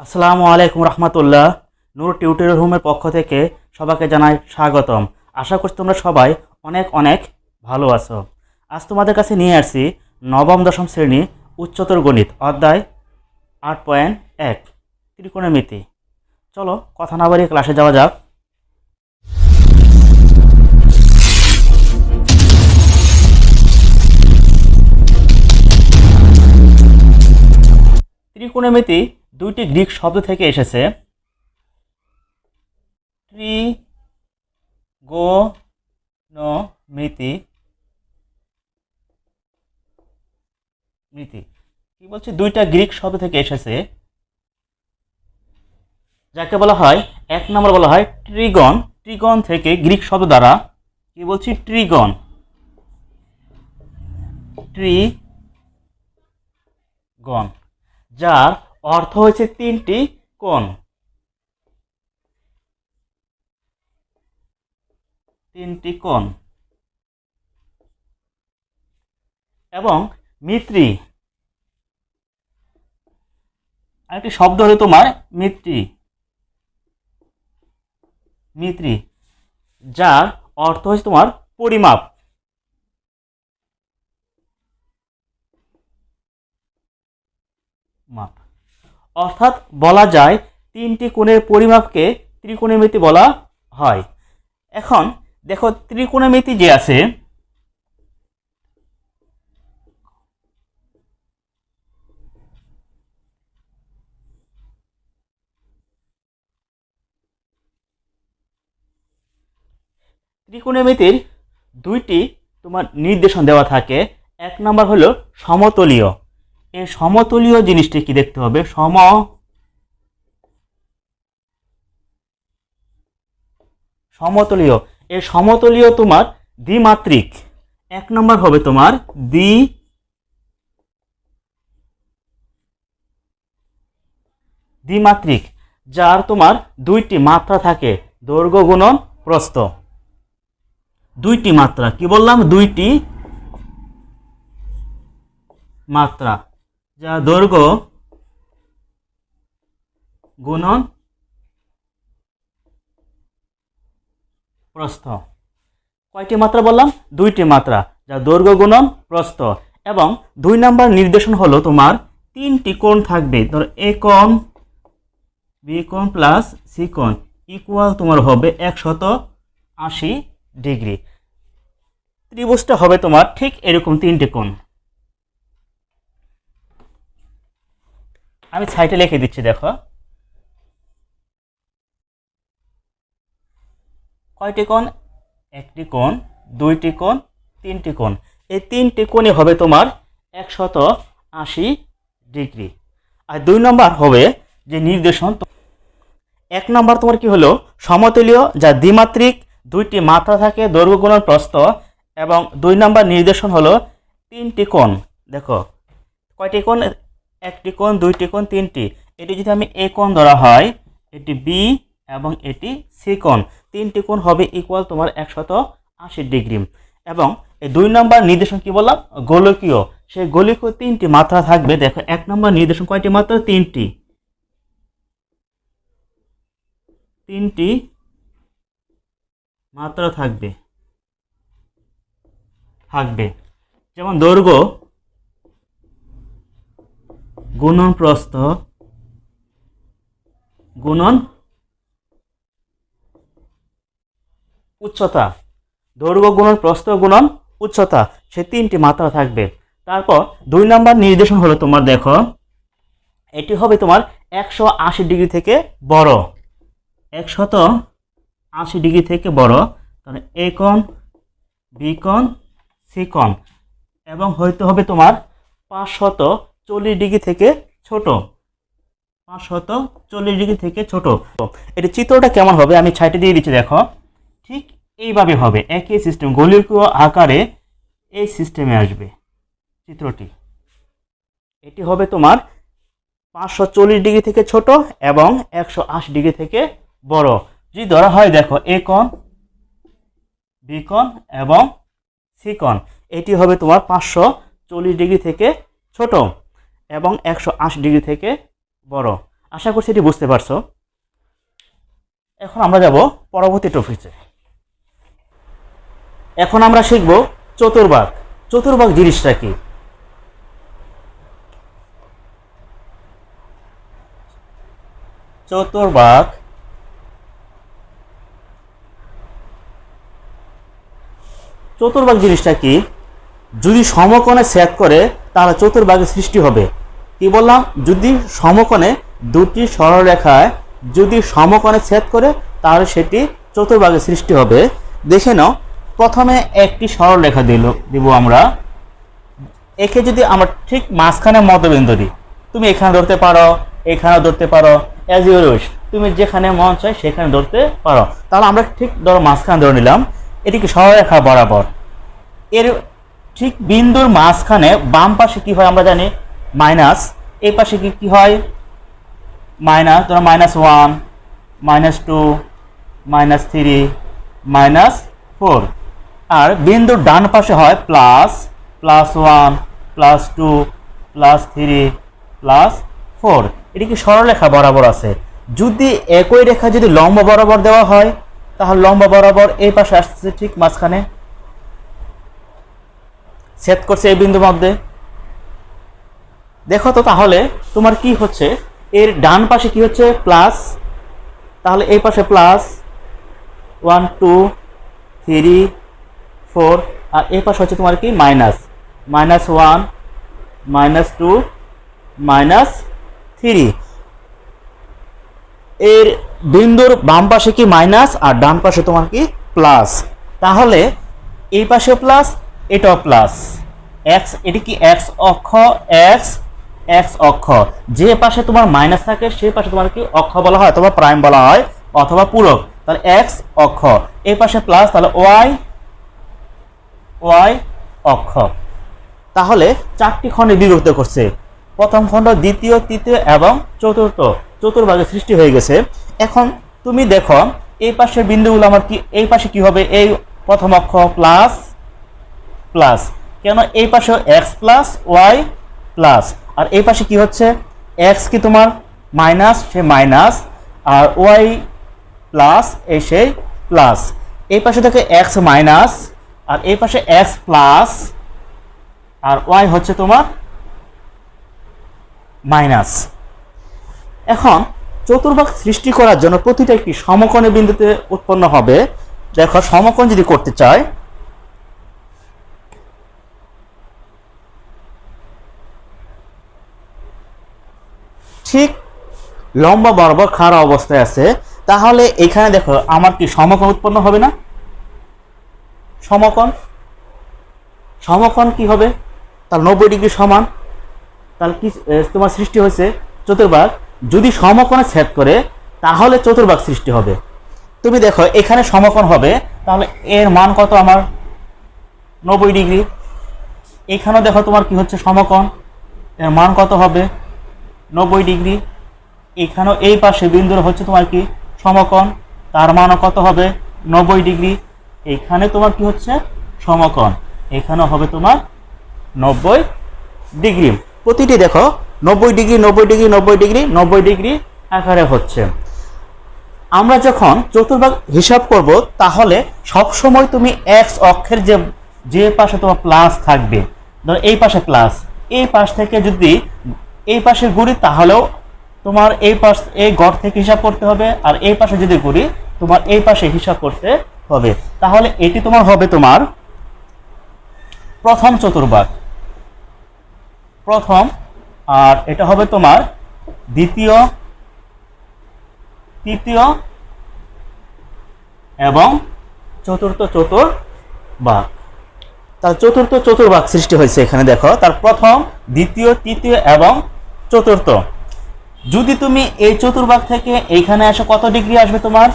আসসালামু আলাইকুম রহমতুল্লাহ। নূর টিউটোরিয়াল রুমের পক্ষ থেকে সবাইকে জানাই স্বাগতম। আশা করছি তোমরা সবাই অনেক অনেক ভালো আছো। আজ তোমাদের কাছে নিয়ে আসছি নবম দশম শ্রেণী উচ্চতর গণিত অধ্যায় 8.1 ত্রিকোণমিতি। চলো কথা না বাড়িয়ে ক্লাসে যাওয়া যাক। ত্রিকোণমিতি দুইটি গ্রিক শব্দ থেকে এসেছে। ত্রিগোণমিতি মিতি কি বলছি, দুইটা গ্রিক শব্দ থেকে এসেছে, যাকে বলা হয় এক নম্বর বলা হয় ট্রিগন। ট্রিগন থেকে গ্রিক শব্দ দ্বারা কি বলছি, ট্রিগন, ট্রিগন, যার অর্থ হচ্ছে তিনটি কোণ। তিনটি কোণ এবং মিত্রি, আরেকটি শব্দ হলো তোমার মিত্রি, মিত্রি, যার অর্থ হচ্ছে তোমার পরিমাপ। মাপ অর্থাৎ বলা যায় তিনটি কোণের পরিমাপকে ত্রিকোণমিতি বলা হয়। এখন দেখো ত্রিকোণমিতি যে আছে, ত্রিকোণমিতির দুইটি তোমার নির্দেশন দেওয়া থাকে। এক নাম্বার হলো সমতলীয়। এই সমতলীয় জিনিসটি কি দেখতে হবে, সমতলীয়। এই সমতলীয় তোমার দ্বিমাত্রিক। এক নম্বর হবে তোমার দ্বিমাত্রিক, যার তোমার দুইটি মাত্রা থাকে, দৈর্ঘ্য গুণন প্রস্থ। দুইটি মাত্রা, কি বললাম, দুইটি মাত্রা, যা দৈর্ঘ্য গুণন প্রস্থ। কয়টি মাত্রা বললাম, দুইটি মাত্রা, যা দৈর্ঘ্য গুণন প্রস্থ। এবং দুই নাম্বার নির্দেশন হলো তোমার তিনটি কোণ থাকবে। ধরো এ কোণ, বি কোণ প্লাস সি কোণ ইকুয়াল তোমার হবে 180 ডিগ্রি। ত্রিভুজটা হবে তোমার ঠিক এরকম তিনটি কোণ। আমি সাইডে লিখে দিচ্ছি, দেখো কয়টি কোণ, একটি কোণ, দুইটি কোণ, তিনটি কোণ। এই তিনটি কোণই হবে তোমার 180 ডিগ্রি। আর দুই নম্বর হবে যে নির্দেশন, এক নম্বর তোমার কি হলো সমতলীয়, যা দ্বিমাত্রিক, দুইটি মাত্রা থাকে, দৈর্ঘ্য গুণন প্রস্থ। এবং দুই নম্বর নির্দেশন হলো তিনটি কোণ। দেখো কয়টি কোণ, একটি কোণ, দুইটি কোণ, তিনটি। এটি যদি আমি এ কোণ ধরা হয়, এটি বি এবং এটি সি কোণ, তিনটি কোণ হবে ইকুয়াল তোমার 180 ডিগ্রি। এবং এই দুই নম্বর নির্দেশন কি বললাম, গোলকীয়। সেই গোলকীয় তিনটি মাত্রা থাকবে। দেখো এক নম্বর নির্দেশন কয়টি মাত্রা, তিনটি, তিনটি মাত্রা থাকবে থাকবে যেমন দৈর্ঘ্য গুণন প্রস্থ গুণন উচ্চতা, দৈর্ঘ্য গুণন প্রস্থ গুণন উচ্চতা, সে তিনটি মাত্রা থাকবে। তারপর দুই নাম্বার নির্দেশন হলো তোমার, দেখো এটি হবে তোমার 180 ডিগ্রি থেকে বড়, 180 ডিগ্রি থেকে বড়। তাহলে এ কোণ, বি কোণ, সি কোণ। এবং হইতে হবে তোমার 540 ডিগ্রি থেকে ছোট, 540 ডিগ্রি থেকে ছোট। এটি চিত্রটা কেমন হবে আমি ছাইটে দিয়ে দিচ্ছি, দেখো ঠিক এইভাবে হবে, একই সিস্টেম, গোলকীয় আকারে এই সিস্টেমে আসবে চিত্রটি। এটি হবে তোমার 540 ডিগ্রি থেকে ছোট এবং 180 ডিগ্রি থেকে বড়। যদি ধরা হয়, দেখো এ কোণ, বি কোণ এবং সি কোণ, এটি হবে তোমার 540 ডিগ্রি থেকে ছোট এবং 180 ডিগ্রি থেকে বড়। আশা করছি এটি বুঝতে পারছো। এখন আমরা যাব পরবর্তী টপিকে। এখন আমরা শিখব চতুর্ভাগ। চতুর্ভাগ জিনিসটা কি? চতুর্ভাগ চতুর্ভাগ জিনিসটা কি? যদি সমকোণে ছেদ করে তাহলে চতুর্ভাগের সৃষ্টি হবে। কি বললাম? যদি সমকোণে দুটি সরলরেখায় যদি সমকোণে ছেদ করে তাহলে সেটি চতুর্ভাগের সৃষ্টি হবে। দেখে নাও, প্রথমে একটি সরলরেখা দিব আমরা। একে যদি আমরা ঠিক মাঝখানে মধ্যবিন্দু দিই, তুমি এখানে ধরতে পারো, এখানে ধরতে পারো, অ্যাজ ইউর উইশ, তুমি যেখানে মন চায় সেখানে ধরতে পারো। তাহলে আমরা ঠিক ধরো মাঝখানে ধরে নিলাম, এটি কি সরলরেখা বরাবর। এর ঠিক বিন্দুর মাঝখানে বাম পাশে কি হয় আমরা জানি মাইনাস, এই পাশে কি হয় মাইনাস, ধরো -1, -2, -3, -4। আর বিন্দুর ডান পাশে হয় +1, +2, +3, +4। এটি কি সরলরেখা বরাবর আছে। যদি একই রেখা যদি লম্ব বরাবর দেওয়া হয় তাহলে লম্ব বরাবর এই পাশে আসছে ঠিক মাঝখানে ছেদ করছে এই বিন্দুর মধ্যে। দেখো তো তাহলে তোমার কি হচ্ছে, এর ডান পাশে কি হচ্ছে প্লাস, তাহলে এই পাশে +1, 2, 3, 4, আর এই পাশে হচ্ছে তোমার কি -1, -2, -3। এর বিন্দুর বাম পাশে কি মাইনাস আর ডান পাশে তোমার কি প্লাস, তাহলে এই পাশে প্লাস, এটাও প্লাস। এক্স, এটি কি এক্স অক্ষ, এক্স অক্ষ। যে পাশে তোমার মাইনাস থাকে সেই পাশে তোমার কি অক্ষ বলা হয় অথবা প্রাইম বলা হয় অথবা পূরক। তাহলে এক্স অক্ষ, এই পাশে প্লাস, তাহলে ওয়াই অক্ষ। তাহলে চারটি খণ্ডে বিভক্ত করছে। প্রথম খণ্ড, দ্বিতীয়, তৃতীয় এবং চতুর্থ, চতুর্ভাগের সৃষ্টি হয়ে গেছে। এখন তুমি দেখো এই পাশের বিন্দুগুলো আমার কি, এই পাশে কি হবে, এই প্রথম অক্ষ প্লাস প্লাস, কেন এই পাশে এক্স প্লাস ওয়াই প্লাস, আর এই পাশে কি হচ্ছে এক্স কি তোমার মাইনাস, সে মাইনাস, আর ওয়াই প্লাস, এই সেই প্লাস। এই পাশে থেকে এক্স মাইনাস, আর এই পাশে এক্স প্লাস, আর ওয়াই হচ্ছে তোমার মাইনাস। এখন চতুর্ভাগ সৃষ্টি করার জন্য প্রতিটা একটি সমকোণী বিন্দুতে উৎপন্ন হবে। দেখো, সমকোণ যদি করতে চাই, ঠিক লম্বা বরাবর খাড়া অবস্থায় আছে, তাহলে এখানে দেখো আমার কি সমকোণ উৎপন্ন হবে না? সমকোণ কি হবে, তার 90 ডিগ্রি সমান। তাহলে কি তোমার সৃষ্টি হয়েছে চতুর্ভাগ। যদি সমকোণে ছেদ করে তাহলে চতুর্ভাগ সৃষ্টি হবে। তুমি দেখো এখানে সমকোণ হবে, তাহলে এর মান কত আমার 90 ডিগ্রি। এখানেও দেখো তোমার কি হচ্ছে সমকোণ, এর মান কত হবে 90 ডিগ্রি। এখানেও এই পাশে বিন্দুর হচ্ছে তোমার কি সমকোণ, তার মানও কত হবে 90 ডিগ্রি। এখানে তোমার কি হচ্ছে সমকোণ, এখানেও হবে তোমার 90 ডিগ্রি। প্রতিটি দেখো 90 ডিগ্রি 90 ডিগ্রি 90 ডিগ্রি 90 ডিগ্রি আকারে হচ্ছে। আমরা যখন চতুর্ভাগ হিসাব করব তাহলে সব সময় তুমি এক্স অক্ষের যে পাশে তোমার প্লাস থাকবে, ধরো এই পাশে প্লাস, এই পাশ থেকে যদি এই পাশে ঘুরি তাহলেও তোমার এই পাশ, এই ঘর থেকে হিসাব করতে হবে, আর এই পাশে যদি ঘুরি তোমার এই পাশে হিসাব করতে হবে। তাহলে এটি তোমার হবে তোমার প্রথম চতুর্ভাগ, প্রথম, আর এটা হবে তোমার দ্বিতীয়, তৃতীয় এবং চতুর্থ চতুর্ভাগ। তার চতুর্থ চতুর্ভাগ সৃষ্টি হয়েছে এখানে দেখো, তার প্রথম, দ্বিতীয়, তৃতীয় এবং চতুর্থ। যদি তুমি এই চতুর্ভাগ থেকে এইখানে আসো কত ডিগ্রি আসবে তোমার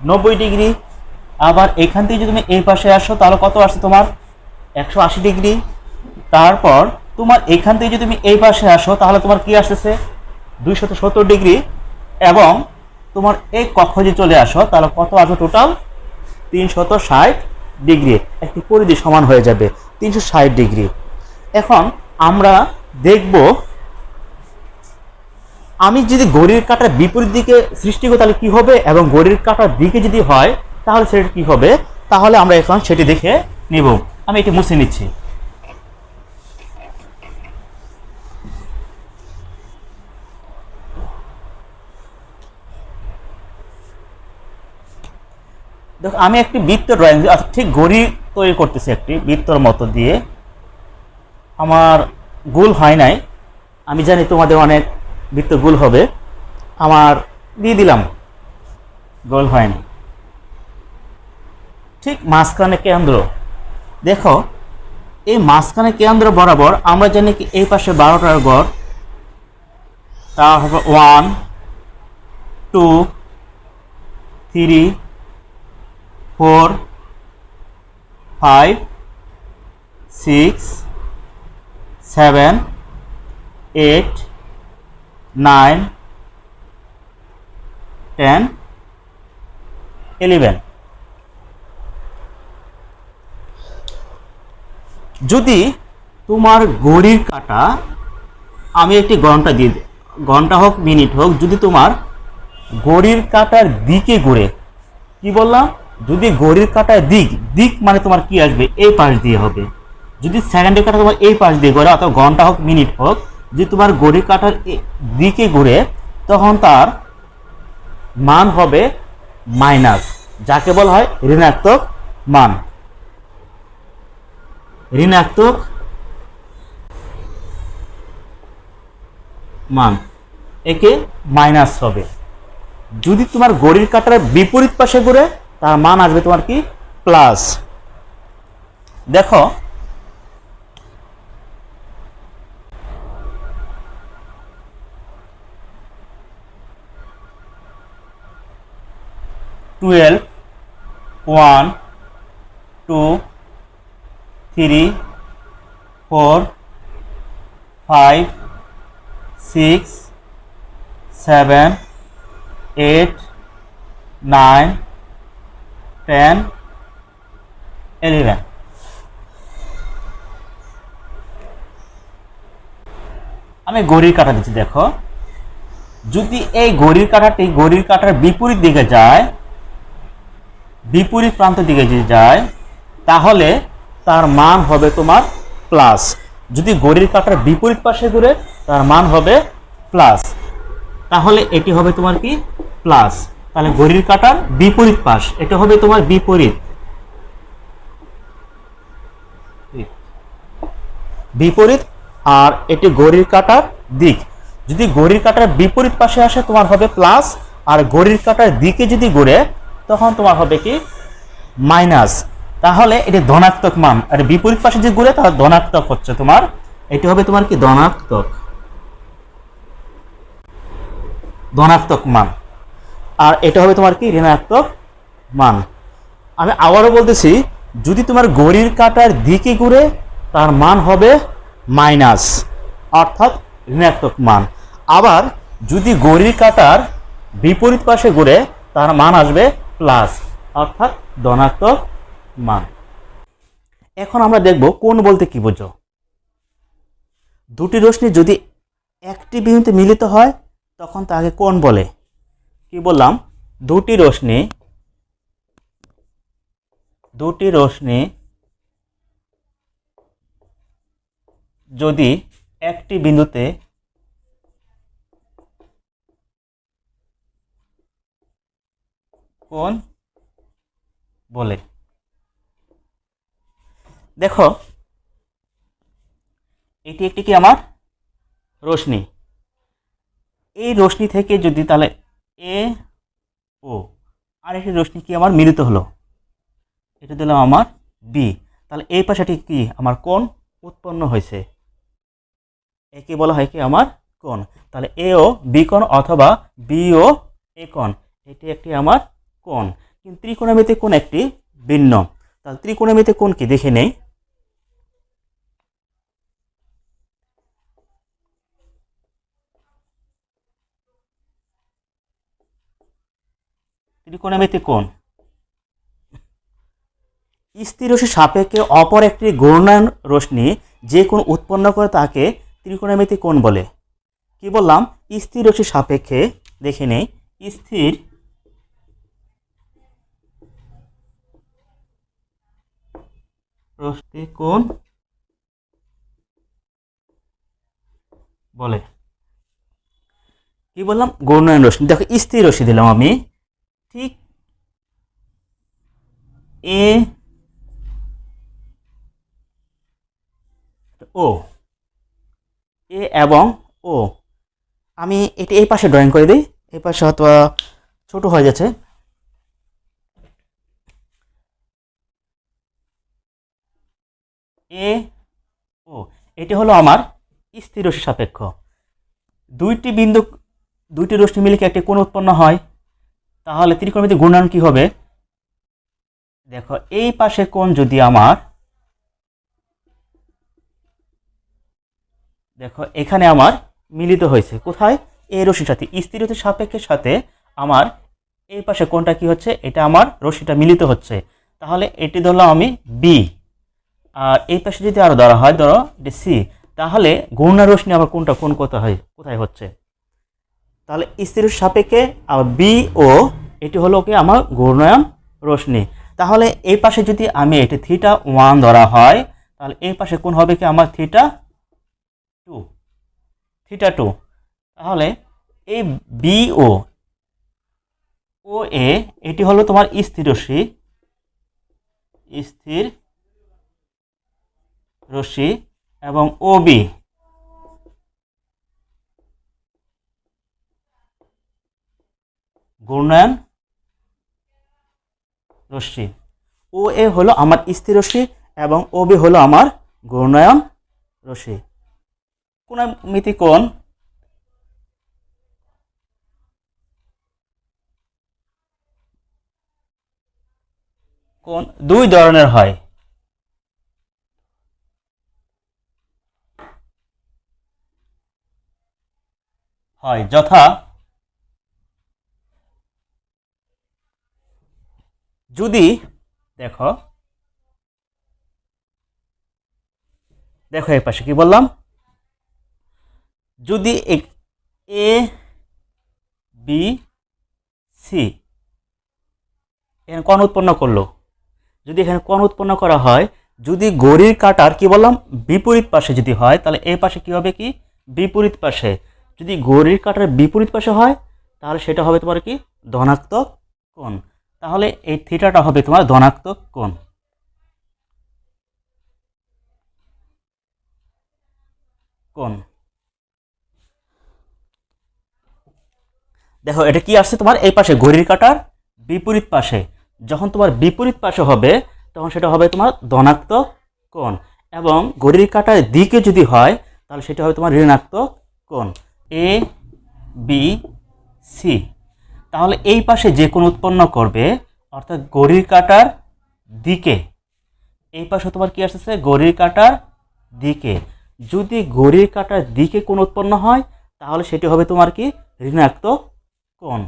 90 ডিগ্রি। আবার এখান থেকে যদি তুমি এই পাশে আসো তাহলে কত আসছে তোমার 180 ডিগ্রি। তারপর তোমার এখান থেকে যদি তুমি এই পাশে আসো তাহলে তোমার কি আসতেছে 270 ডিগ্রি। এবং তোমার এই কক্ষ যদি চলে আসো তাহলে কত আসবে টোটাল 360 ডিগ্রি। একটি পরিধি সমান হয়ে যাবে 360 ডিগ্রি। এখন আমরা দেখব আমি যদি ঘড়ির কাঁটার বিপরীত দিকে সৃষ্টি করি তাহলে কি হবে, এবং ঘড়ির কাঁটার দিকে যদি হয় তাহলে সেটা কি হবে, তাহলে আমরা এখন সেটি দেখে নিব। আমি এটি মুছে নিচ্ছি। দেখো আমি একটি বৃত্ত ড্রয়িং ঠিক ঘড়ি তৈরি করতেছি একটি বৃত্তর মতো দিয়ে। আমার গোল হয় নাই, আমি জানি তোমাদের অনেক বৃত্ত গোল হবে, আমার দিয়ে দিলাম, গোল হয়নি। ঠিক মাঝখানে কেন্দ্র, দেখো এই মাঝখানে কেন্দ্র বরাবর আমরা জানি কি এই পাশে 12টার গড়, তা হবে 1 2 3 4 5 6 7 8 9 10 11। যদি তোমার ঘড়ির কাঁটা, আমি একটি ঘন্টা দিয়ে, ঘন্টা হোক মিনিট হোক, যদি তোমার ঘড়ির কাঁটার দিকে ঘুরে, কি বললাম, যদি ঘড়ির কাঁটার দিক, দিক মানে তোমার কি আসবে, এই পাশ দিয়ে হবে। যদি সেকেন্ডের কাঁটা তোমার এই পাশ দিয়ে ঘোরে, অথবা ঘন্টা হোক মিনিট হোক, যদি তোমার ঘড়ির কাঁটার দিকে ঘুরে, তখন তার মান হবে মাইনাস, যাকে বলা হয় ঋণাত্মক মান। ঋণাত্মক মান, একে মাইনাস হবে। যদি তোমার ঘড়ির কাঁটার বিপরীত পাশে ঘুরে, তার মান আসবে তোমার কি প্লাস। দেখো টুয়েলভ 1 2 3 4 5 6 7 8 9 10 11। আমি ঘড়ির কাঁটা দিচ্ছি। দেখো যদি এই ঘড়ির কাঁটাটি ঘড়ির কাঁটার বিপরীত দিকে যায়, বিপরীত প্রান্ত দিকে যদি যায়, তাহলে তার মান হবে তোমার প্লাস। যদি ঘড়ির কাঁটার বিপরীত পাশে ঘুরে, তার মান হবে প্লাস, তাহলে এটি হবে তোমার কি প্লাস। তাহলে ঘড়ির কাঁটার বিপরীত পাশ, এটা হবে তোমার বিপরীত, বিপরীত। আর এটি ঘড়ির কাঁটার দিক, যদি ঘড়ির কাঁটার বিপরীত পাশে আসে তোমার হবে প্লাস, আর ঘড়ির কাঁটার দিকে যদি ঘুরে তখন তোমার হবে কি মাইনাস। তাহলে এটি ধনাত্মক মান, আর বিপরীত পাশে যে ঘুরে তাহলে ধনাত্মক হচ্ছে তোমার, এটি হবে তোমার কি ধনাত্মক, ধনাত্মক মান। আর এটা হবে তোমার কি ঋণাত্মক মান। আমি আবারও বলতেছি, যদি তোমার ঘড়ির কাঁটার দিকে ঘুরে, তার মান হবে মাইনাস, অর্থাৎ ঋণাত্মক মান। আবার যদি ঘড়ির কাঁটার বিপরীত পাশে ঘুরে, তার মান আসবে প্লাস, অর্থাৎ ধনাত্মক মান। এখন আমরা দেখব কোণ বলতে কি বোঝো। দুটি রশ্মি যদি একটি বিন্দুতে মিলিত হয়, তখন তাকে কোণ বলে। কি বললাম, দুটি রশ্মি যদি একটি বিন্দুতে কোণ বলে। দেখো এটি একটি কি আমার রশ্মি, এই রশ্মি থেকে যদি তাহলে এ ও আর একটি রশ্মি কি আমার মিলিত হলো, এটা দিলাম আমার বি, তাহলে এই পাশেটি কি আমার কোণ উৎপন্ন হয়েছে, একে বলা হয় কি আমার কোণ। তাহলে এ ও বি কোণ অথবা বি ও এ কোণ, এটি একটি আমার কোণ। কিন্তু ত্রিকোণমিতিক কোণ একটি ভিন্ন। তাহলে ত্রিকোণমিতিক কোণ কি দেখে নেই। ত্রিকোণমিতিক কোণ স্থির রশ্মির সাপেক্ষে অপর একটি ঘূর্ণায়মান রশ্মি যে কোণ উৎপন্ন করে তাকে ত্রিকোণমিতিক কোণ বলে। কি বললাম, স্থির রশ্মির সাপেক্ষে দেখে নেই, স্থির রশ্মি কোণ বলে। কি বললাম, ঘূর্ণায়মান রশ্মি। দেখো স্থির রশ্মি দিলাম আমি, ঠিক এ ও, এ এবং ও, আমি এটা এই পাশে ড্রয়িং করে দিই, এই পাশে হয়তো ছোট হয়ে যাচ্ছে। এ ও, এটি হলো আমার স্থির রশ্মি সাপেক্ষ। দুইটি বিন্দু, দুইটি রশ্মি মিলে কি একটি কোণ উৎপন্ন হয়, তাহলে ত্রিকোণমিতিক ঘূর্ণায়ন কি হবে? দেখো এই পাশে কোণ যদি আমার, দেখো এখানে আমার মিলিত হয়েছে কোথায়, এই রশ্মির সাথে, স্থির রশ্মির সাপেক্ষের সাথে আমার এই পাশে কোণটা কি হচ্ছে, এটা আমার রশ্মিটা মিলিত হচ্ছে। তাহলে এটি ধরলাম আমি বি, আর এই পাশে যদি আরো ধরা হয়, ধরো এটি সি, তাহলে ঘূর্ণায়মান রশ্মি আবার কোনটা কোণ কোথায় হচ্ছে, তাহলে স্থির রশ্মির সাপেক্ষে আবার বি ও, এটি হলো কি আমার ঘূর্ণায়মান রশ্মি। তাহলে এই পাশে যদি আমি এটি থিটা 1 ধরা হয়, তাহলে এই পাশে কোণ হবে কি আমার থিটা 2। তাহলে এই বি ও এ, এটি হলো তোমার স্থির রশ্মি এবং ও বি ঘূর্ণায়মান রশ্মি। ও এ হলো আমার স্থির রশ্মি এবং ও বি হলো আমার ঘূর্ণায়মান রশ্মি। কোণামিতি কোণ দুই ধরনের হয়। যথা, যদি দেখো এই পাশে কি বললাম, যদি এ বি সি এখানে কোণ উৎপন্ন করলো, যদি এখানে কোণ উৎপন্ন করা হয়, যদি ঘড়ির কাঁটার কি বললাম বিপরীত পাশে যদি হয়, তাহলে এই পাশে কি হবে, কি বিপরীত পাশে, যদি ঘড়ির কাঁটার বিপরীত পাশে হয়, তাহলে সেটা হবে তোমার কি ধনাত্মক কোণ। তাহলে এই থিটাটা হবে তোমার ধনাত্মক কোণ। দেখো এটা কি আসছে তোমার, এই পাশে ঘড়ির কাঁটার বিপরীত পাশে, যখন তোমার বিপরীত পাশে হবে তখন সেটা হবে তোমার ধনাত্মক কোণ, এবং ঘড়ির কাঁটার দিকে যদি হয় তাহলে সেটা হবে তোমার ঋণাত্মক কোণ। এ বি সি, তাহলে এই পাশে যে কোণ উৎপন্ন করবে, অর্থাৎ ঘড়ির কাঁটার দিকে, এই পাশে তোমার কি আসছে ঘড়ির কাঁটার দিকে, যদি ঘড়ির কাঁটার দিকে কোণ উৎপন্ন হয় তাহলে সেটি হবে তোমার কি ঋণাত্মক কোণ।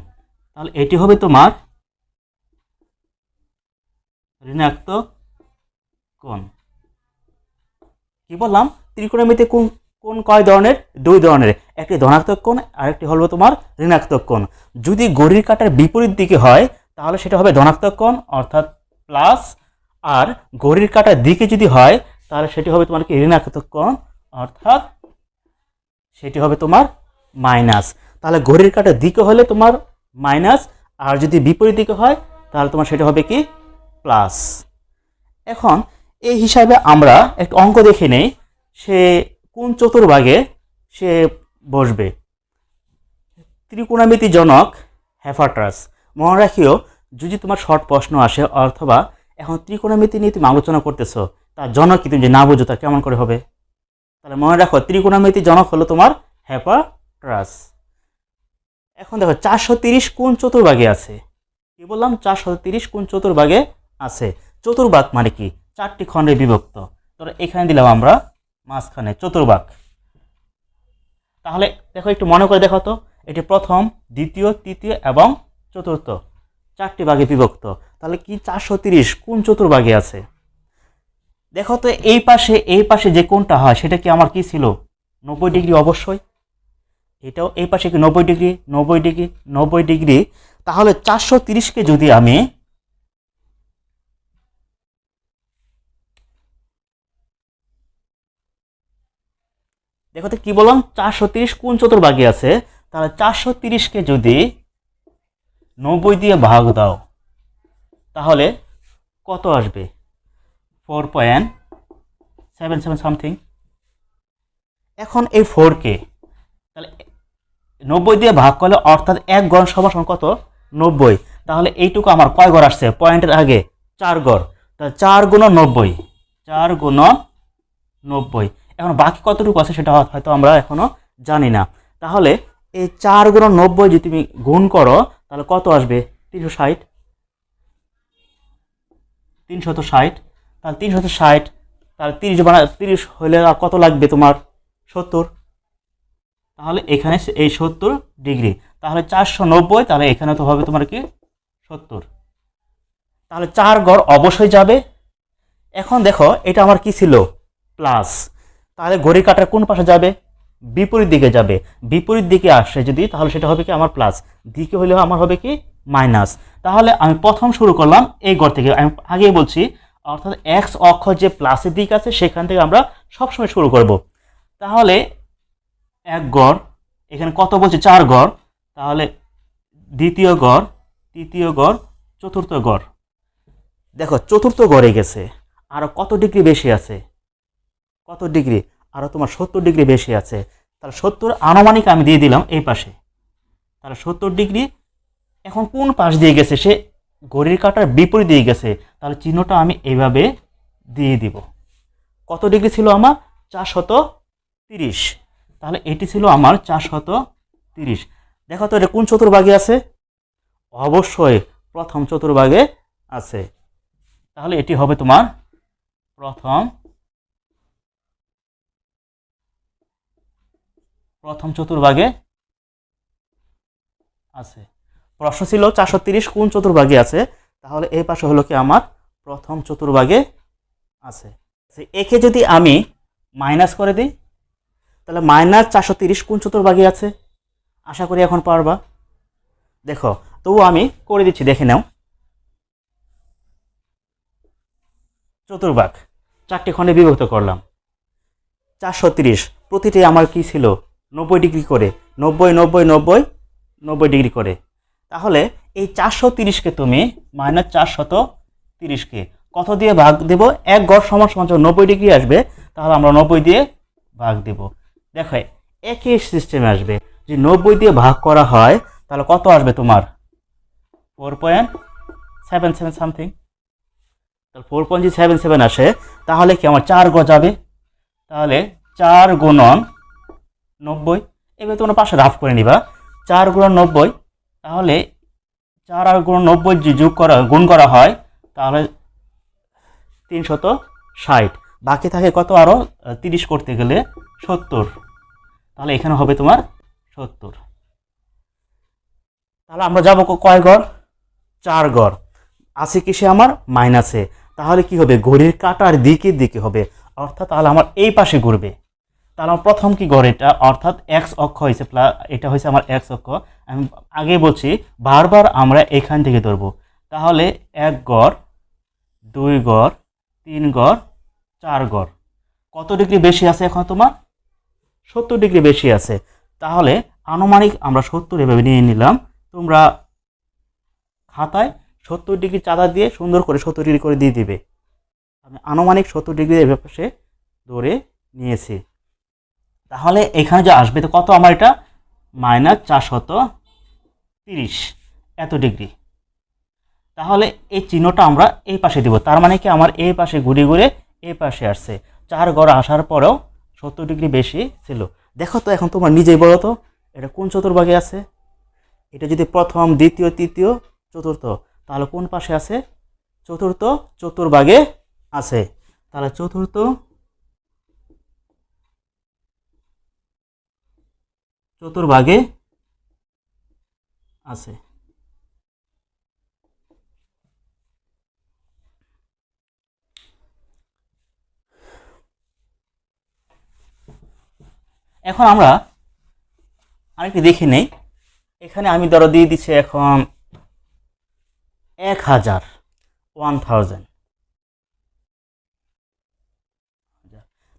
তাহলে এটি হবে তোমার ঋণাত্মক কোণ। কি বললাম, ত্রিকোণমিতি কোণ কয় ধরনের, দুই ধরনের, একটি ধনাত্মক কোণ আর একটি হলো তোমার ঋণাত্মক কোণ। যদি ঘড়ির কাঁটার বিপরীত দিকে হয় তাহলে সেটা হবে ধনাত্মক কোণ অর্থাৎ প্লাস, আর ঘড়ির কাঁটার দিকে যদি হয় তাহলে সেটি হবে তোমার কি ঋণাত্মক কোণ অর্থাৎ সেটি হবে তোমার মাইনাস। তাহলে ঘড়ির কাঁটার দিকে হলে তোমার মাইনাস, আর যদি বিপরীত দিকে হয় তাহলে তোমার সেটা হবে কি প্লাস। এখন এই হিসাবে আমরা একটা অঙ্ক দেখে নেই, সে কোন চতুর্ভাগে সে বসবে। ত্রিকোণমিতি জনক হেফাট্রাস, মনে রাখিও যদি তোমার শর্ট প্রশ্ন আসে, অথবা এখন ত্রিকোণমিতি নিয়ে তুমি আলোচনা করতেছো, তার জনক কি তুমি যে না বুঝো তা কেমন করে হবে, তাহলে মনে রাখো ত্রিকোণমিতি জনক হলো তোমার হেফাট্রাস। এখন দেখো 430 কোন চতুর্ভাগে আছে, কি বললাম 430 কোন চতুর্ভাগে আছে। চতুর্ভাগ মানে কি, চারটি খণ্ডে বিভক্ত, তো এখানে দিলাম আমরা মাঝখানে চতুর্ভাগ। তাহলে দেখো একটু মনে করে দেখো তো, এটি প্রথম, দ্বিতীয়, তৃতীয় এবং চতুর্থ, চারটি ভাগে বিভক্ত। তাহলে কি 430 কোন চতুর্ভাগে আছে, দেখো তো এই পাশে যে কোণটা হয় সেটা কি আমার কি ছিল 90 ডিগ্রি অবশ্যই। এটাও এই পাশে কি 90 ডিগ্রি, 90 ডিগ্রি, 90 ডিগ্রি। তাহলে 430কে যদি আমি দেখো তো কি বললাম, 430 কোন চতুর্ভাগে আছে, তাহলে 430কে যদি 90 দিয়ে ভাগ দাও তাহলে কত আসবে? 4.77 সামথিং। এখন এই 4কে তাহলে 90 দিয়ে ভাগ করলে অর্থাৎ 1 গড় সমান সমান কত? 90। তাহলে এইটুকু আমার কয় গড় আসছে? পয়েন্টের আগে 4 গড়। তাহলে 4 গুণন 90, 4 গুণন 90। এখন বাকি কতটুকু আছে সেটা হয়তো আমরা এখনো জানি না। তাহলে এই 4 গুণন 90 যদি তুমি গুণ করো তাহলে কত আসবে? 360, 360। তাহলে 360, তাহলে 30 হলে আর কত লাগবে তোমার? 70। তাহলে এখানে এই 70 ডিগ্রি, তাহলে 490, তাহলে এখানে তো হবে তোমার কি 70। তাহলে 4 গড় অবশ্যই যাবে। এখন দেখো এটা আমার কি ছিল? প্লাস। তাহলে ঘড়ির কাঁটার কোন পাশে যাবে? বিপরীত দিকে যাবে। বিপরীত দিকে আসে যদি, তাহলে সেটা হবে কি আমার প্লাস, দিকে হলেও আমার হবে কি মাইনাস। তাহলে আমি প্রথম শুরু করলাম এই ঘর থেকে, আমি আগেই বলছি, অর্থাৎ এক্স অক্ষ যে প্লাসের দিক আছে সেখান থেকে আমরা সবসময় শুরু করব। তাহলে 1 গড়, এখানে কত বলছে? 4 গড়। তাহলে দ্বিতীয় গড়, তৃতীয় গড়, চতুর্থ গড়। দেখো চতুর্থ গড়ে গেছে, আরো কত ডিগ্রি বেশি আছে? কত ডিগ্রি? আরো তোমার 70 ডিগ্রি বেশি আছে। তাহলে 70 আনুমানিক আমি দিয়ে দিলাম এই পাশে। তাহলে 70 ডিগ্রি। এখন কোন পাশ দিয়ে গেছে? সে ঘড়ির কাঁটার বিপরীত দিয়ে গেছে। তাহলে চিহ্নটা আমি এইভাবে দিয়ে দিব। কত ডিগ্রি ছিল আমার? 430। তাহলে এটি ছিল আমার 430। দেখো তো এটা কোন চতুর্ভাগে আছে? অবশ্যই প্রথম চতুর্ভাগে আছে। তাহলে এটি হবে তোমার প্রথম চতুর্ভাগে আছে। প্রশ্ন ছিল 430 কোন চতুর্ভাগে আছে, তাহলে এই পাশে হলো কি আমার প্রথম চতুর্ভাগে আছে। একে যদি আমি মাইনাস করে দিই তাহলে -430 কোন চতুর্ভাগে আছে? আশা করি এখন পারবা। দেখো তবু আমি করে দিচ্ছি, দেখে নাও। চতুর্ভাগ 4টি খণ্ডে বিভক্ত করলাম। 430 প্রতিটি আমার কি ছিল? 90 ডিগ্রি করে, 90, 90, 90, 90 ডিগ্রি করে। তাহলে এই 430কে তুমি -430কে কত দিয়ে ভাগ দেব? 1 গড় সমান সমান 90 ডিগ্রি আসবে, তাহলে আমরা 90 দিয়ে ভাগ দেব। দেখো একই সিস্টেমে আসবে, যে 90 দিয়ে ভাগ করা হয় তাহলে কত আসবে তোমার? 4.77 সামথিং। তাহলে 4.77 আসে, তাহলে কি আমার 4 গড় যাবে। তাহলে 4 গুণন 90, এবার তোমরা পাশে রাফ করে নিবা। 4 গুণন 90, তাহলে 4 আর গুণন 90 যে গুণ করা হয় তাহলে 360। বাকি থাকে কত? আরও 30 করতে গেলে 70। তাহলে এখানে হবে তোমার 70। তাহলে আমরা যাবো কয় গড়? 4 গড়। আছে কিসে আমার? মাইনাসে। তাহলে কি হবে? ঘড়ির কাঁটার দিকের দিকে হবে, অর্থাৎ তাহলে আমার এই পাশে ঘুরবে। তাহলে আমার প্রথম কি গড়? এটা অর্থাৎ এক্স অক্ষ হয়েছে, এটা হয়েছে আমার এক্স অক্ষ। আমি আগে বলছি বারবার আমরা এখান থেকে ধরবো। তাহলে 1 গড়, 2 গড়, 3 গড়, 4 গড়। কত ডিগ্রি বেশি আছে এখন তোমার? 70 ডিগ্রি বেশি আছে। তাহলে আনুমানিক আমরা 70 এভাবে নিয়ে নিলাম। তোমরা খাতায় 70 ডিগ্রি চাঁদা দিয়ে সুন্দর করে 70 ডিগ্রি করে দিয়ে দিবে। আমি আনুমানিক 70 ডিগ্রি এভাবে সে ধরে নিয়েছি। তাহলে এখানে যে আসবে তো কত আমার? এটা -430 এত ডিগ্রি। তাহলে এই চিহ্নটা আমরা এই পাশে দিব, তার মানে কি আমার এই পাশে ঘুরে ঘুরে এই পাশে আসছে। 4 গড় আসার পরেও 70 ডিগ্রি বেশি ছিল। দেখো তো এখন তোমার নিজেই বলো তো এটা কোন চতুর্ভাগে আছে? এটা যদি প্রথম, দ্বিতীয়, তৃতীয়, চতুর্থ, তাহলে কোন পাশে আছে? চতুর্থ চতুর্ভাগে আছে। তাহলে চতুর্থ চতুর্ভাগে আছে। এখন আমরা আরেকটি দেখে নেই। এখানে আমি ধরো দিয়ে দিচ্ছি এখন 1000, 1000।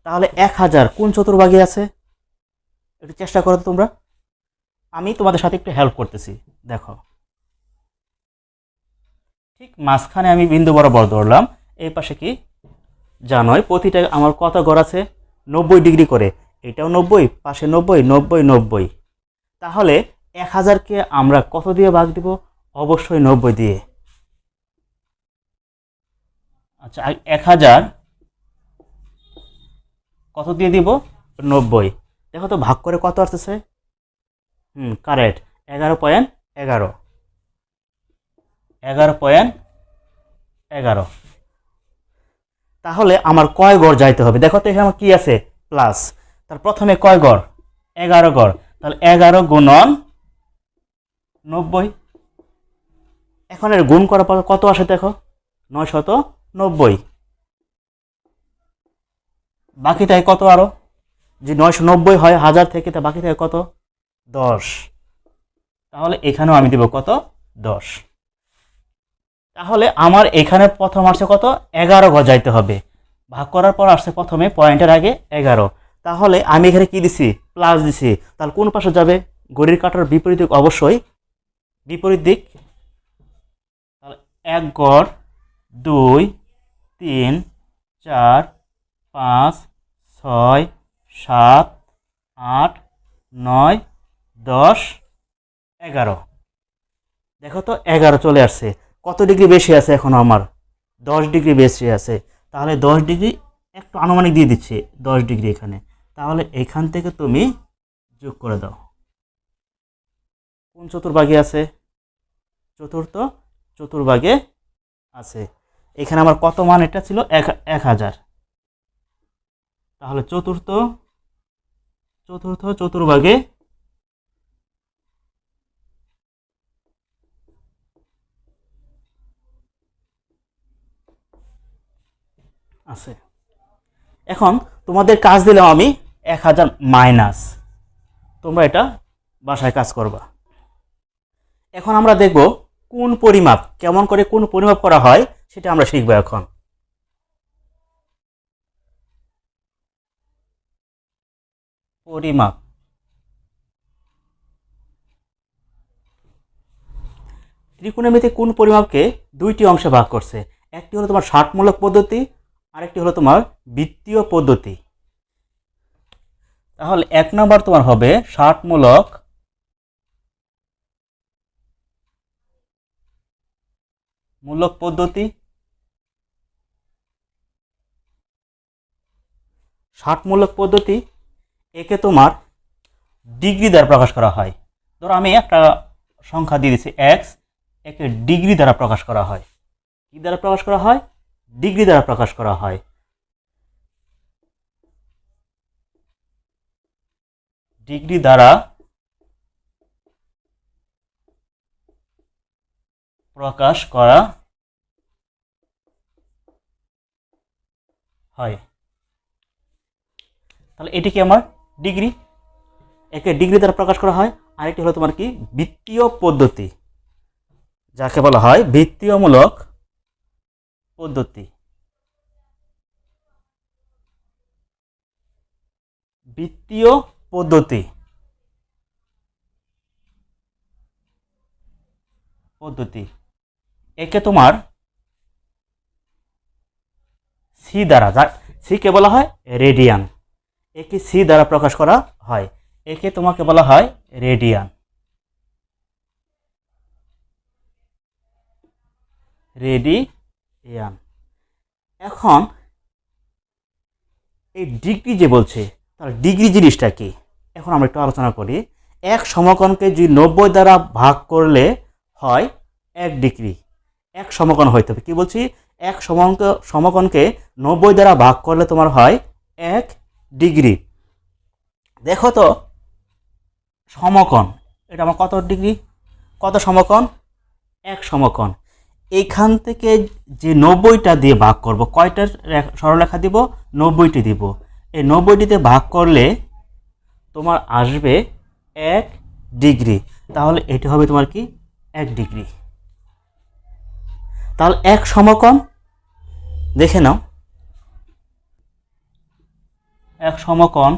তাহলে 1000 কোন চতুর্ভাগে আছে একটু চেষ্টা করো তো তোমরা। আমি তোমাদের সাথে একটু হেল্প করতেছি। দেখো, ঠিক মাঝখানে আমি বিন্দু বরাবর ধরলাম। এই পাশে কি জানোই প্রতিটা আমার কত ঘর আছে, 90 ডিগ্রি করে। এটাও 90, পাশে 90, 90, 90। তাহলে 1000কে আমরা কত দিয়ে ভাগ দিব? অবশ্যই 90 দিয়ে। আচ্ছা, 1000 কত দিয়ে দিব? 90। দেখো তো ভাগ করে কত আসতেছে। কারেক্ট, 11.11, 11.11। তাহলে আমার কয় ঘর যাইতে হবে? দেখো তো এখানে আমার কি আছে? প্লাস। তার প্রথমে কয় ঘর? 11 ঘর। তাহলে 11 গুণন 90। এখন এর গুণ করার পর কত আসে দেখো? 990। বাকি থাকে কত? আরো যে 990 হয় 1000 থেকে, তা বাকি থাকে কত? 10। তাহলে এখানেও আমি দিব কত? 10। তাহলে আমার এখানে প্রথম আসছে কত? 11 ঘর যাইতে হবে। ভাগ করার পর আসছে প্রথমে পয়েন্টের আগে 11। তাহলে আমি এখানে কি দিছি? প্লাস দিছি। তাহলে কোন পাশে যাবে? ঘড়ির কাঁটার বিপরীত দিক, অবশ্যই বিপরীত দিক। তাহলে 1 ঘর, 2, 3, 4, 5, 6, 7, 8, 9, 10, 11। দেখো তো 11 চলে আসছে। কত ডিগ্রি বেশি আছে এখন আমার? 10 ডিগ্রি বেশি আছে। তাহলে 10 ডিগ্রি একটু আনুমানিক দিয়ে দিচ্ছি, 10 ডিগ্রি এখানে। তাহলে এখান থেকে তুমি যোগ করে দাও। কোন চতুর্ভাগে আছে? চতুর্থ চতুর্ভাগে আছে। এখানে আমার কত মান? এটা ছিল 1000। তাহলে চতুর্থ চতুর্ভাগে আছে। এখন তোমাদের কাজ দিলাম আমি 1000 মাইনাস। তোমরা এটা বাসায় কাজ করবা। এখন আমরা দেখব কোন পরিমাপ, কেমন করে কোন পরিমাপ করা হয় সেটা আমরা শিখব এখন। পরিমাপ। ত্রিকোণমিতি কোন পরিমাপকে দুইটি অংশে ভাগ করছে? একটি হলো তোমার ষাটমূলক পদ্ধতি, আরেকটি হলো তোমার বৃত্তীয় পদ্ধতি। তাহলে 1 নম্বর তোমার হবে ষাটমূলক পদ্ধতি। ষাটমূলক পদ্ধতি, একে তোমার ডিগ্রি দ্বারা প্রকাশ করা হয়। ধরো আমি একটা সংখ্যা দিয়ে দিচ্ছি x, একে ডিগ্রি দ্বারা প্রকাশ করা হয়। কি দ্বারা প্রকাশ করা হয়? ডিগ্রি দ্বারা প্রকাশ করা হয়। ডিগ্রি দ্বারা প্রকাশ করা হয়। তাহলে এটি কি আমার ডিগ্রি, একে ডিগ্রি দ্বারা প্রকাশ করা হয়। আরেকটি হলো তোমার কি বৃত্তীয় পদ্ধতি, যাকে বলা হয় বৃত্তীয়মূলক পদ্ধতি। বৃত্তীয় পদ্ধতি একে তোমার সি দ্বারা, সি কে বলা হয় রেডিয়ান। একে সি দ্বারা প্রকাশ করা হয়। একে তোমাকে বলা হয় রেডিয়ান। রেডিয়ান। এখন এই ডিগ্রি যে বলছে, তাহলে ডিগ্রি জিনিসটা কি? এখন আমরা একটু আলোচনা করি। এক সমকোণকে যদি 90 দ্বারা ভাগ করলে হয় 1 ডিগ্রি। এক সমকোণ হইতে হবে, কি বলছি? এক সমকোণকে 90 দ্বারা ভাগ করলে তোমার হয় 1 ডিগ্রি। দেখো তো সমকোণ, এটা আমার কত ডিগ্রি? কত সমকোণ? 1 সমকোণ। এইখান থেকে যে 90টা দিয়ে ভাগ করব, কয়টার সরলরেখা দিব? 90টি দিব। এই 90টিতে ভাগ করলে তোমার আসবে 1 ডিগ্রি, তাহলে এটা হবে তোমার কি 1 ডিগ্রি। তাহলে এক সমকোণ দেখে নাও, এক সমকোণ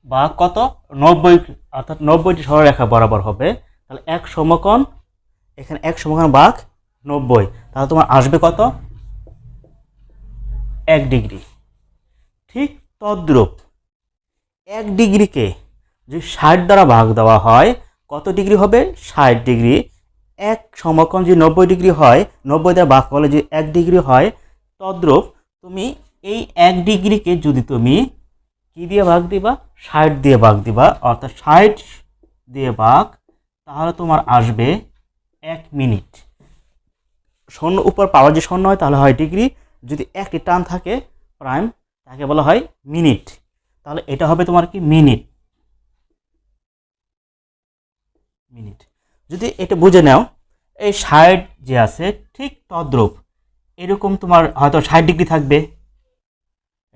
বা কত 90, অর্থাৎ 90টি সরলরেখা বরাবর হবে। তাহলে এক সমকোণ, এখানে এক সমকোণ ভাগ 90, তাহলে তোমার আসবে কত 1 ডিগ্রি। ঠিক তদ্রূপ 1 ডিগ্রিকে যদি 60 দ্বারা ভাগ দেওয়া হয় কত ডিগ্রি হবে 60 ডিগ্রি। এক সমকোণ যদি 90 ডিগ্রি হয়, 90 দ্বারা ভাগ করলে যদি 1 ডিগ্রি হয়, তদ্রূপ তুমি এই 1 ডিগ্রিকে যদি তুমি কি দিয়ে ভাগ দিবা 60 দিয়ে ভাগ দিবা, অর্থাৎ 60 দিয়ে ভাগ, তাহলে তোমার আসবে 1 মিনিট। শূন্য উপর পাওয়ার যে শূন্য হয় তাহলে হয় ডিগ্রি, যদি একটি টান থাকে প্রাইম তাকে বলা হয় মিনিট। তাহলে এটা হবে তোমার কি মিনিট। মিনিট যদি এটা বুঝে নাও, এই 60 যে আছে ঠিক তদ্রূপ এরকম তোমার হয়তো 60 ডিগ্রি থাকবে,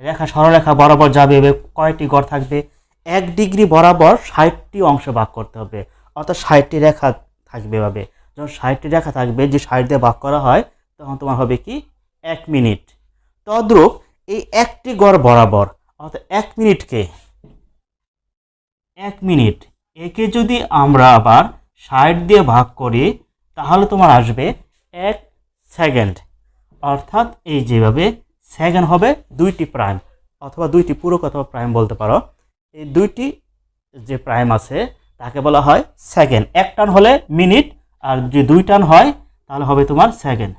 রেখা সরলরেখা বরাবর যাবে, কয়টি গড় থাকবে 1 ডিগ্রি বরাবর 60টি অংশ ভাগ করতে হবে, অর্থাৎ 60টি রেখা থাকবে এভাবে। যখন 60টি রেখা থাকবে, যে 60 দিয়ে ভাগ করা হয়, তখন তোমার হবে কি 1 মিনিট। তদ্রূপ এই একটি গড় বরাবর, অর্থাৎ 1 মিনিটকে 1 মিনিট একে যদি আমরা আবার 60 দিয়ে ভাগ করি, তাহলে তোমার আসবে 1 সেকেন্ড। অর্থাৎ এই যেভাবে সেকেন্ড হবে 2টি প্রাইম অথবা 2টি পূরক অথবা প্রাইম বলতে পারো। এই 2টি যে প্রাইম আছে তাকে বলা হয় সেকেন্ড। এক টান হলে মিনিট, আর যদি 2 টান হয় তাহলে হবে তোমার সেকেন্ড।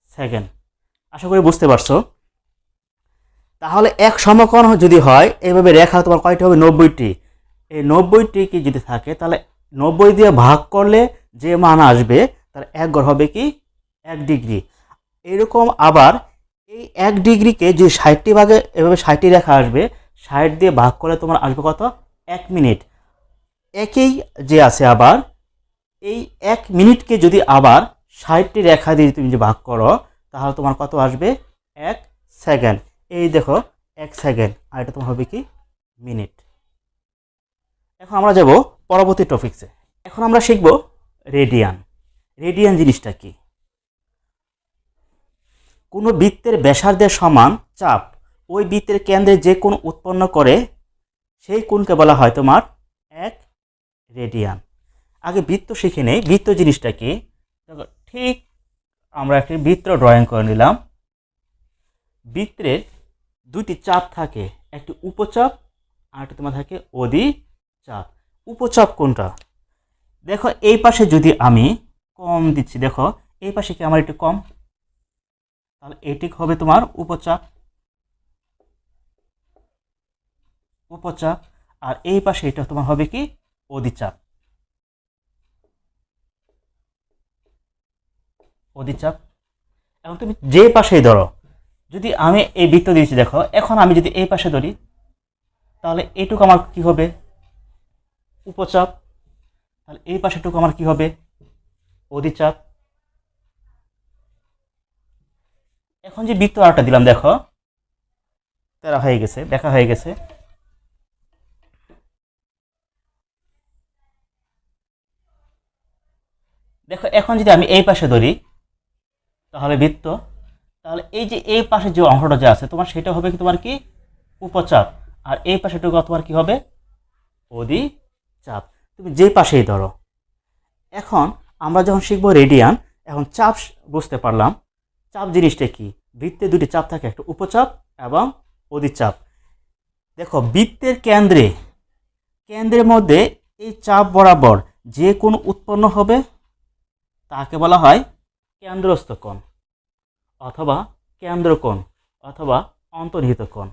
সেকেন্ড, আশা করি বুঝতে পারছো। তাহলে এক সমকোণ যদি হয় এইভাবে রেখা তোমার কয়টি হবে 90টি। এই 90টি কি যদি থাকে তাহলে 90 দিয়ে ভাগ করলে যে মান আসবে তার এক গড় হবে কি 1 ডিগ্রি। এরকম আবার এই 1 ডিগ্রিকে যদি 60টি ভাগে এভাবে 60টি রেখা আসবে, 60 দিয়ে ভাগ করলে তোমার আসবে কত 1 মিনিট। একই যে আছে আবার এই 1 মিনিটকে যদি আবার 60টি রেখা দিয়ে তুমি যে ভাগ করো, তাহলে তোমার কত আসবে 1 সেকেন্ড। এই দেখো 1 সেকেন্ড, আর এটা তোমার হবে কি মিনিট। এখন আমরা যাব পরবর্তী টপিকসে। এখন আমরা শিখব রেডিয়ান। রেডিয়ান জিনিসটা কি? কোনো বৃত্তের ব্যাসার্ধের সমান চাপ ওই বৃত্তের কেন্দ্রে যে কোণ উৎপন্ন করে সেই কোণকে বলা হয় তোমার 1 রেডিয়ান। আগে বৃত্ত শিখে নেই, বৃত্ত জিনিসটা কি। ঠিক আমরা একটি বৃত্ত ড্রয়িং করে নিলাম। বৃত্তের 2টি চাপ থাকে, একটি উপচাপ আর একটা তোমার থাকে অধিচাপ। উপচাপ কোনটা? দেখো এই পাশে যদি আমি কম দিচ্ছি, দেখো এই পাশে কি আমার একটু কম, তাহলে এটি হবে তোমার উপচাপ। উপচাপ। আর এই পাশে এটা তোমার হবে কি অধিচাপ। অধিচাপ। এখন তুমি যে পাশেই ধরো, যদি আমি এই বৃত্ত দিয়েছি, দেখো এখন আমি যদি এই পাশে ধরি তাহলে এইটুকু আমার কি হবে উপচাপ, তাহলে এই পাশেটুকু আমার কি হবে অধিচাপ। এখন যে বৃত্ত আরেকটা দিলাম, দেখো তেরা হয়ে গেছে, দেখা হয়ে গেছে। দেখো এখন যদি আমি এই পাশে ধরি তাহলে বৃত্ত, তাহলে এই যে এই পাশে যে অংশটা যে আছে তোমার, সেটা হবে কি তোমার কি উপচাপ, আর এই পাশেটুকু তোমার কি হবে অধিচাপ। তুমি যে পাশেই ধরো। এখন আমরা যখন শিখবো রেডিয়ান, এখন চাপ বুঝতে পারলাম। চাপ জিনিসটা কি? বৃত্তে 2টি চাপ থাকে, একটা উপচাপ এবং অধিচাপ। দেখো বৃত্তের কেন্দ্রের মধ্যে এই চাপ বরাবর যে কোণ উৎপন্ন হবে তাকে বলা হয় কেন্দ্রস্থ কোণ অথবা কেন্দ্রকোণ অথবা অন্তর্নিহিত কোণ।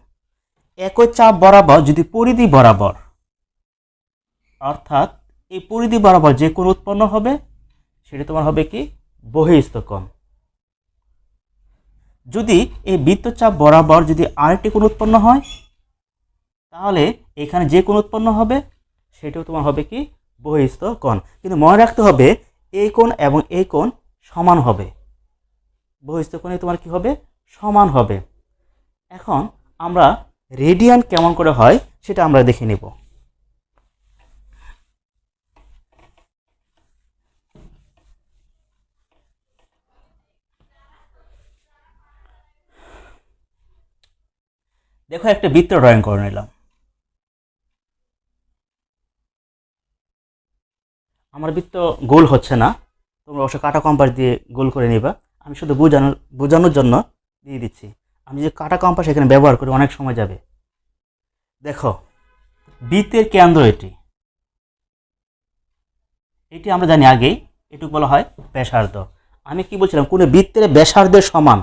একই চাপ বরাবর যদি পরিধি বরাবর, অর্থাৎ এই পরিধি বরাবর যে কোণ উৎপন্ন হবে সেটি তোমার হবে কি বহিঃস্থ কোণ। যদি এই বৃত্তচাপ বরাবর যদি আরেকটি কোণ উৎপন্ন হয়, তাহলে এখানে যে কোণ উৎপন্ন হবে সেটাও তোমার হবে কি বহিঃস্থ কোণ। কিন্তু মনে রাখতে হবে এই কোণ এবং এই কোণ সমান হবে। বহিঃস্থ কোণে তোমার কি হবে সমান হবে। এখন আমরা রেডিয়ান কেমন করে হয় সেটা আমরা দেখে নেব। দেখো একটা বৃত্ত ড্রয়িং করে নিলাম। আমার বৃত্ত গোল হচ্ছে না, তোমরা অবশ্য কাটা কম্পাস দিয়ে গোল করে নিবা। আমি শুধু বোঝানোর জন্য দিয়ে দিচ্ছি। আমি যে কাটা কম্পাস এখানে ব্যবহার করি অনেক সময় যাবে। দেখো বৃত্তের কেন্দ্র এটি, এটি আমরা জানি আগেই, এটুকু বলা হয় ব্যাসার্ধ। আমি কি বলছিলাম, কোনো বৃত্তের ব্যাসার্ধের সমান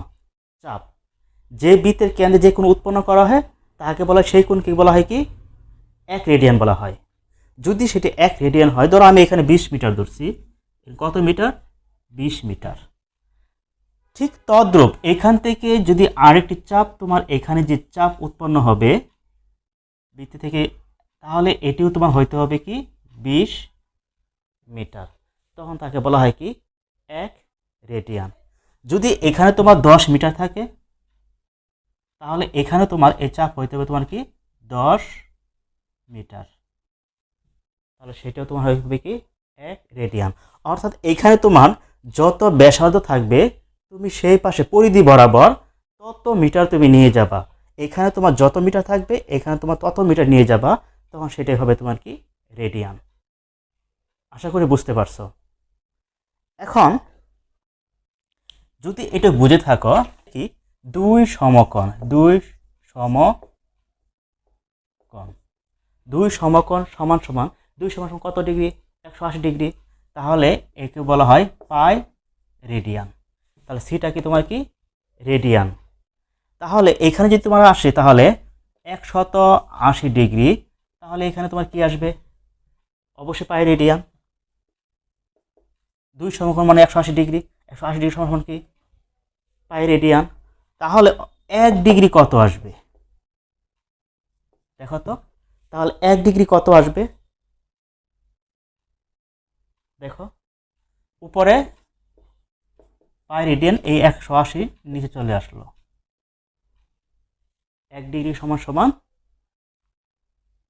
চাপ যে বৃত্তের কেন্দ্রে যে কোণ উৎপন্ন করা হয় তাকে বলা হয়, সেই কোণকে বলা হয় কি 1 রেডিয়ান বলা হয়। যদি সেটি 1 রেডিয়ান হয়, ধরো আমি এখানে 20 মিটার ধরছি, কত মিটার? 20 মিটার। ঠিক তদ্রূপ এখান থেকে যদি আরেকটি চাপ, তোমার এখানে যে চাপ উৎপন্ন হবে বৃত্ত থেকে, তাহলে এটিও তোমার হইতে হবে কি 20 মিটার। তখন তাকে বলা হয় কি 1 রেডিয়ান। যদি এখানে তোমার 10 মিটার থাকে, তাহলে এখানে তোমার এই চাপ হইতে হবে তোমার কি 10 মিটার। তাহলে সেটাও তোমার হবে কি 1 রেডিয়ান। অর্থাৎ এখানে তোমার যত ব্যাসার্ধ থাকবে, তুমি সেই পাশে পরিধি বরাবর তত মিটার তুমি নিয়ে যাবা। এখানে তোমার যত মিটার থাকবে, এখানে তোমার তত মিটার নিয়ে যাবা, তখন সেটাই হবে তোমার কি রেডিয়ান। আশা করি বুঝতে পারছো। এখন যদি এটা বুঝে থাকো কি দুই সমকোণ সমান সমান, দুই সমান সমান কত ডিগ্রি? 180 ডিগ্রি। তাহলে একে বলা হয় পাই রেডিয়ান। তাহলে সিটা কি তোমার কি রেডিয়ান। তাহলে এখানে যদি তোমার আসে তাহলে 180 ডিগ্রি, তাহলে এখানে তোমার কি আসবে? অবশ্যই পাই রেডিয়ান। দুই সমকোণ মানে 180 ডিগ্রি, 180 ডিগ্রি সমান কি পাই রেডিয়ান। তাহলে 1 ডিগ্রি কত আসবে দেখো তো। তাহলে 1 ডিগ্রি কত আসবে দেখো, উপরে পাই রেডিয়ান, এই 180 নিচে চলে আসলো। 1 ডিগ্রি সমান সমান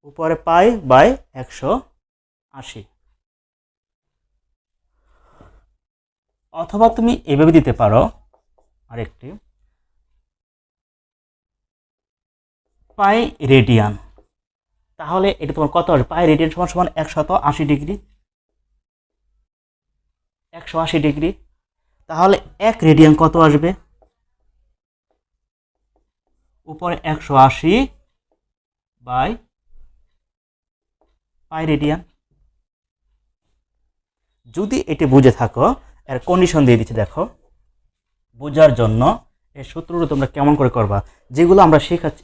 উপরে পাই বাই 180। অথবা তুমি এভাবে দিতে পারো আরেকটি, পাই রেডিয়ান। তাহলে এটা তোমার কত আসবে? পাই রেডিয়ান সমান সমান 180 ডিগ্রি, 180 ডিগ্রি। তাহলে 1 রেডিয়ান কত আসবে? উপরে 180 বাই পাই রেডিয়ান। যদি এটি বুঝে থাকো, এর কন্ডিশন দিয়ে দিচ্ছি দেখো, বোঝার জন্য এই সূত্রটা তোমরা কেমন করে করবা, যেগুলো আমরা শেখাচ্ছি,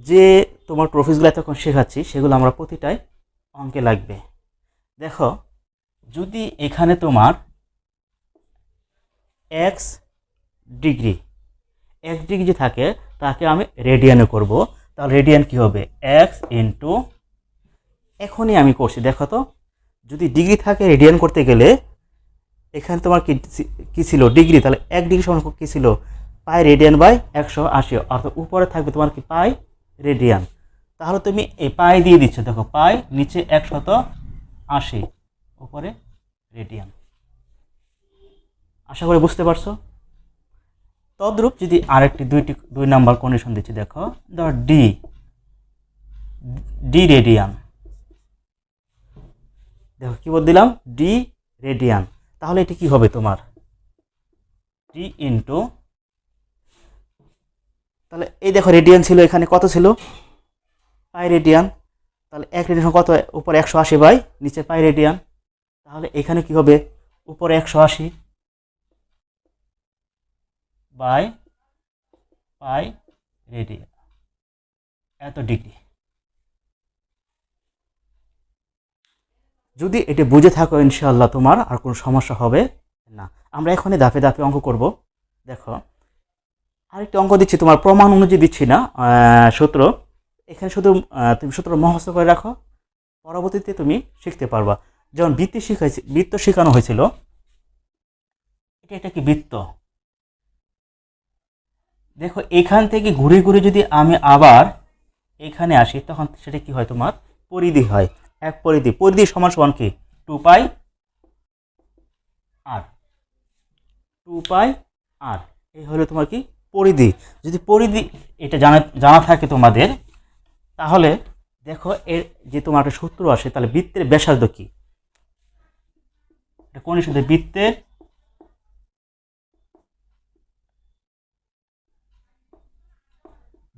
যে তোমার ট্রফিসগুলো এতক্ষণ শেখাচ্ছি সেগুলো আমরা প্রতিটাই অঙ্কে লাগবে। দেখো যদি এখানে তোমার এক্স ডিগ্রি যে থাকে তাকে আমি রেডিয়ানে করব, তাহলে রেডিয়ান কি হবে? এক্স ইন্টু, এখনই আমি করছি দেখো তো, যদি ডিগ্রি থাকে রেডিয়ান করতে গেলে এখানে তোমার কি ছিল? ডিগ্রি। তাহলে 1 ডিগ্রি সমান কি ছিল? পাই রেডিয়ান বাই 180, অর্থাৎ উপরে থাকবে তোমার কি পাই রেডিয়ান। তাহলে তুমি এই পাই দিয়ে দিচ্ছ, দেখো পাই নিচে 180, উপরে রেডিয়ান। আশা করি বুঝতে পারছো। তদ্রূপ যদি আরেকটি 2 নাম্বার কন্ডিশন দিচ্ছি দেখো, ধর ডি রেডিয়ান। দেখো কি বল দিলাম? D radian. তাহলে এটি কি হবে তোমার? ডি ইন্টু, তাহলে এই দেখো রেডিয়ান ছিল, এখানে কত ছিল? পাই রেডিয়ান। তাহলে 1 রেডিয়ান কত? উপরে 180 বাই নিচে পাই রেডিয়ান। তাহলে এখানে কি হবে? উপরে 180 বাই পাই রেডিয়ান, এত ডিগ্রি। যদি এটি বুঝে থাকো ইনশাআল্লাহ তোমার আর কোনো সমস্যা হবে না। আমরা এখনই ধাপে ধাপে অঙ্ক করব। দেখো আরেকটি অঙ্ক দিচ্ছি, তোমার প্রমাণ অনুযায়ী দিচ্ছি না, সূত্র। এখানে শুধু তুমি সূত্র মুখস্থ করে রাখো, পরবর্তীতে তুমি শিখতে পারবা। যেমন বৃত্ত শেখানো হয়েছিল, এটা কি বৃত্ত? দেখো এখান থেকে ঘুরে ঘুরে যদি আমি আবার এখানে আসি তখন সেটা কি হয়, তোমার পরিধি হয়। এক পরিধি, পরিধি সমান সমান কি 2 পাই আর 2 পাই আর, এই হলো তোমার কি পরিধি। যদি পরিধি এটা জানা থাকে তোমাদের, তাহলে দেখো এর যে তোমার একটা সূত্র আসে, তাহলে বৃত্তের ব্যাসার্ধ কি, কোন সূত্র,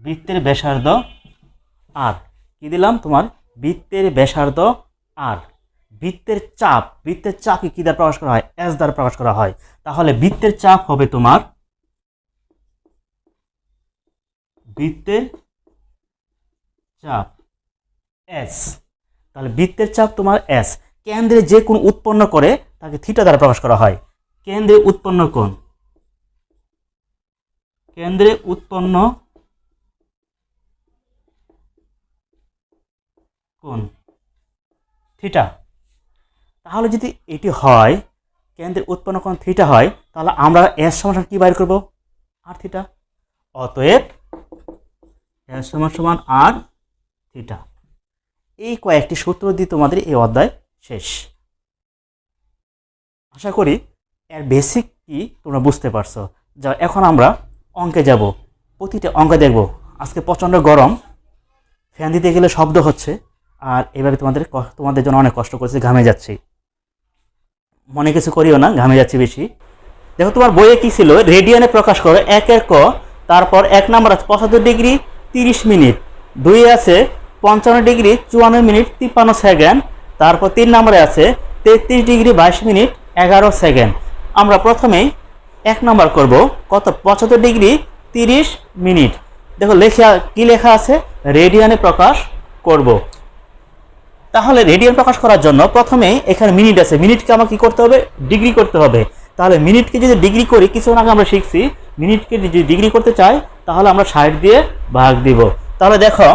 বৃত্তের ব্যাসার্ধ আর কি দিলাম তোমার, বৃত্তের ব্যাসার্ধ আর বৃত্তের চাপকে কি দ্বারা প্রকাশ করা হয়, এস দ্বারা প্রকাশ করা হয়। তাহলে বৃত্তের চাপ হবে তোমার, বৃত্তের চাপ এস। তাহলে বৃত্তের চাপ তোমার এস। কেন্দ্রে যে কোণ উৎপন্ন করে তাকে থিটা দ্বারা প্রকাশ করা হয়। কেন্দ্রে উৎপন্ন কোণ, কেন্দ্রে উৎপন্ন কোণ থিটা। তাহলে যদি এটি হয়, কেন্দ্রের উৎপন্ন কোণ থিটা হয়, তাহলে আমরা এস সমান কি বাইর করব, আর থিটা। অতএব এস সমান সমান আর থিটা। এই কয়েকটি সূত্র দিয়ে তোমাদের এই অধ্যায় শেষ। আশা করি এর বেসিক কি তোমরা বুঝতে পারছো। যা এখন আমরা অঙ্কে যাব, প্রতিটা অঙ্কে দেখব। আজকে প্রচণ্ড গরম, ফ্যান দিতে গেলে শব্দ হচ্ছে, আর এভাবে তোমাদের জন্য অনেক কষ্ট করছে, ঘামে যাচ্ছি। মনে কিছু করিও না, ঘামে যাচ্ছি বেশি। দেখো তোমার বইয়ে কি ছিল, রেডিয়ানে প্রকাশ করো 1 ক, তারপর 1 নম্বর আছে 75 ডিগ্রি 30 মিনিট, 2 আছে 55 ডিগ্রি 54 মিনিট 53 সেকেন্ড, তারপর 3 নম্বরে আছে 33 ডিগ্রি 22 মিনিট 11 সেকেন্ড। আমরা প্রথমেই 1 নম্বর করব, কত, 75 ডিগ্রি 30 মিনিট। দেখো কি লেখা আছে, রেডিয়ানে প্রকাশ করব। তাহলে রেডিয়ান প্রকাশ করার জন্য প্রথমেই এখানে মিনিট আছে, মিনিটকে আমার কি করতে হবে, ডিগ্রি করতে হবে। তাহলে মিনিটকে যদি ডিগ্রি করি, কিছুক্ষণ আগে আমরা শিখছি, মিনিটকে যদি ডিগ্রি করতে চাই তাহলে আমরা 60 দিয়ে ভাগ দিব। তাহলে দেখো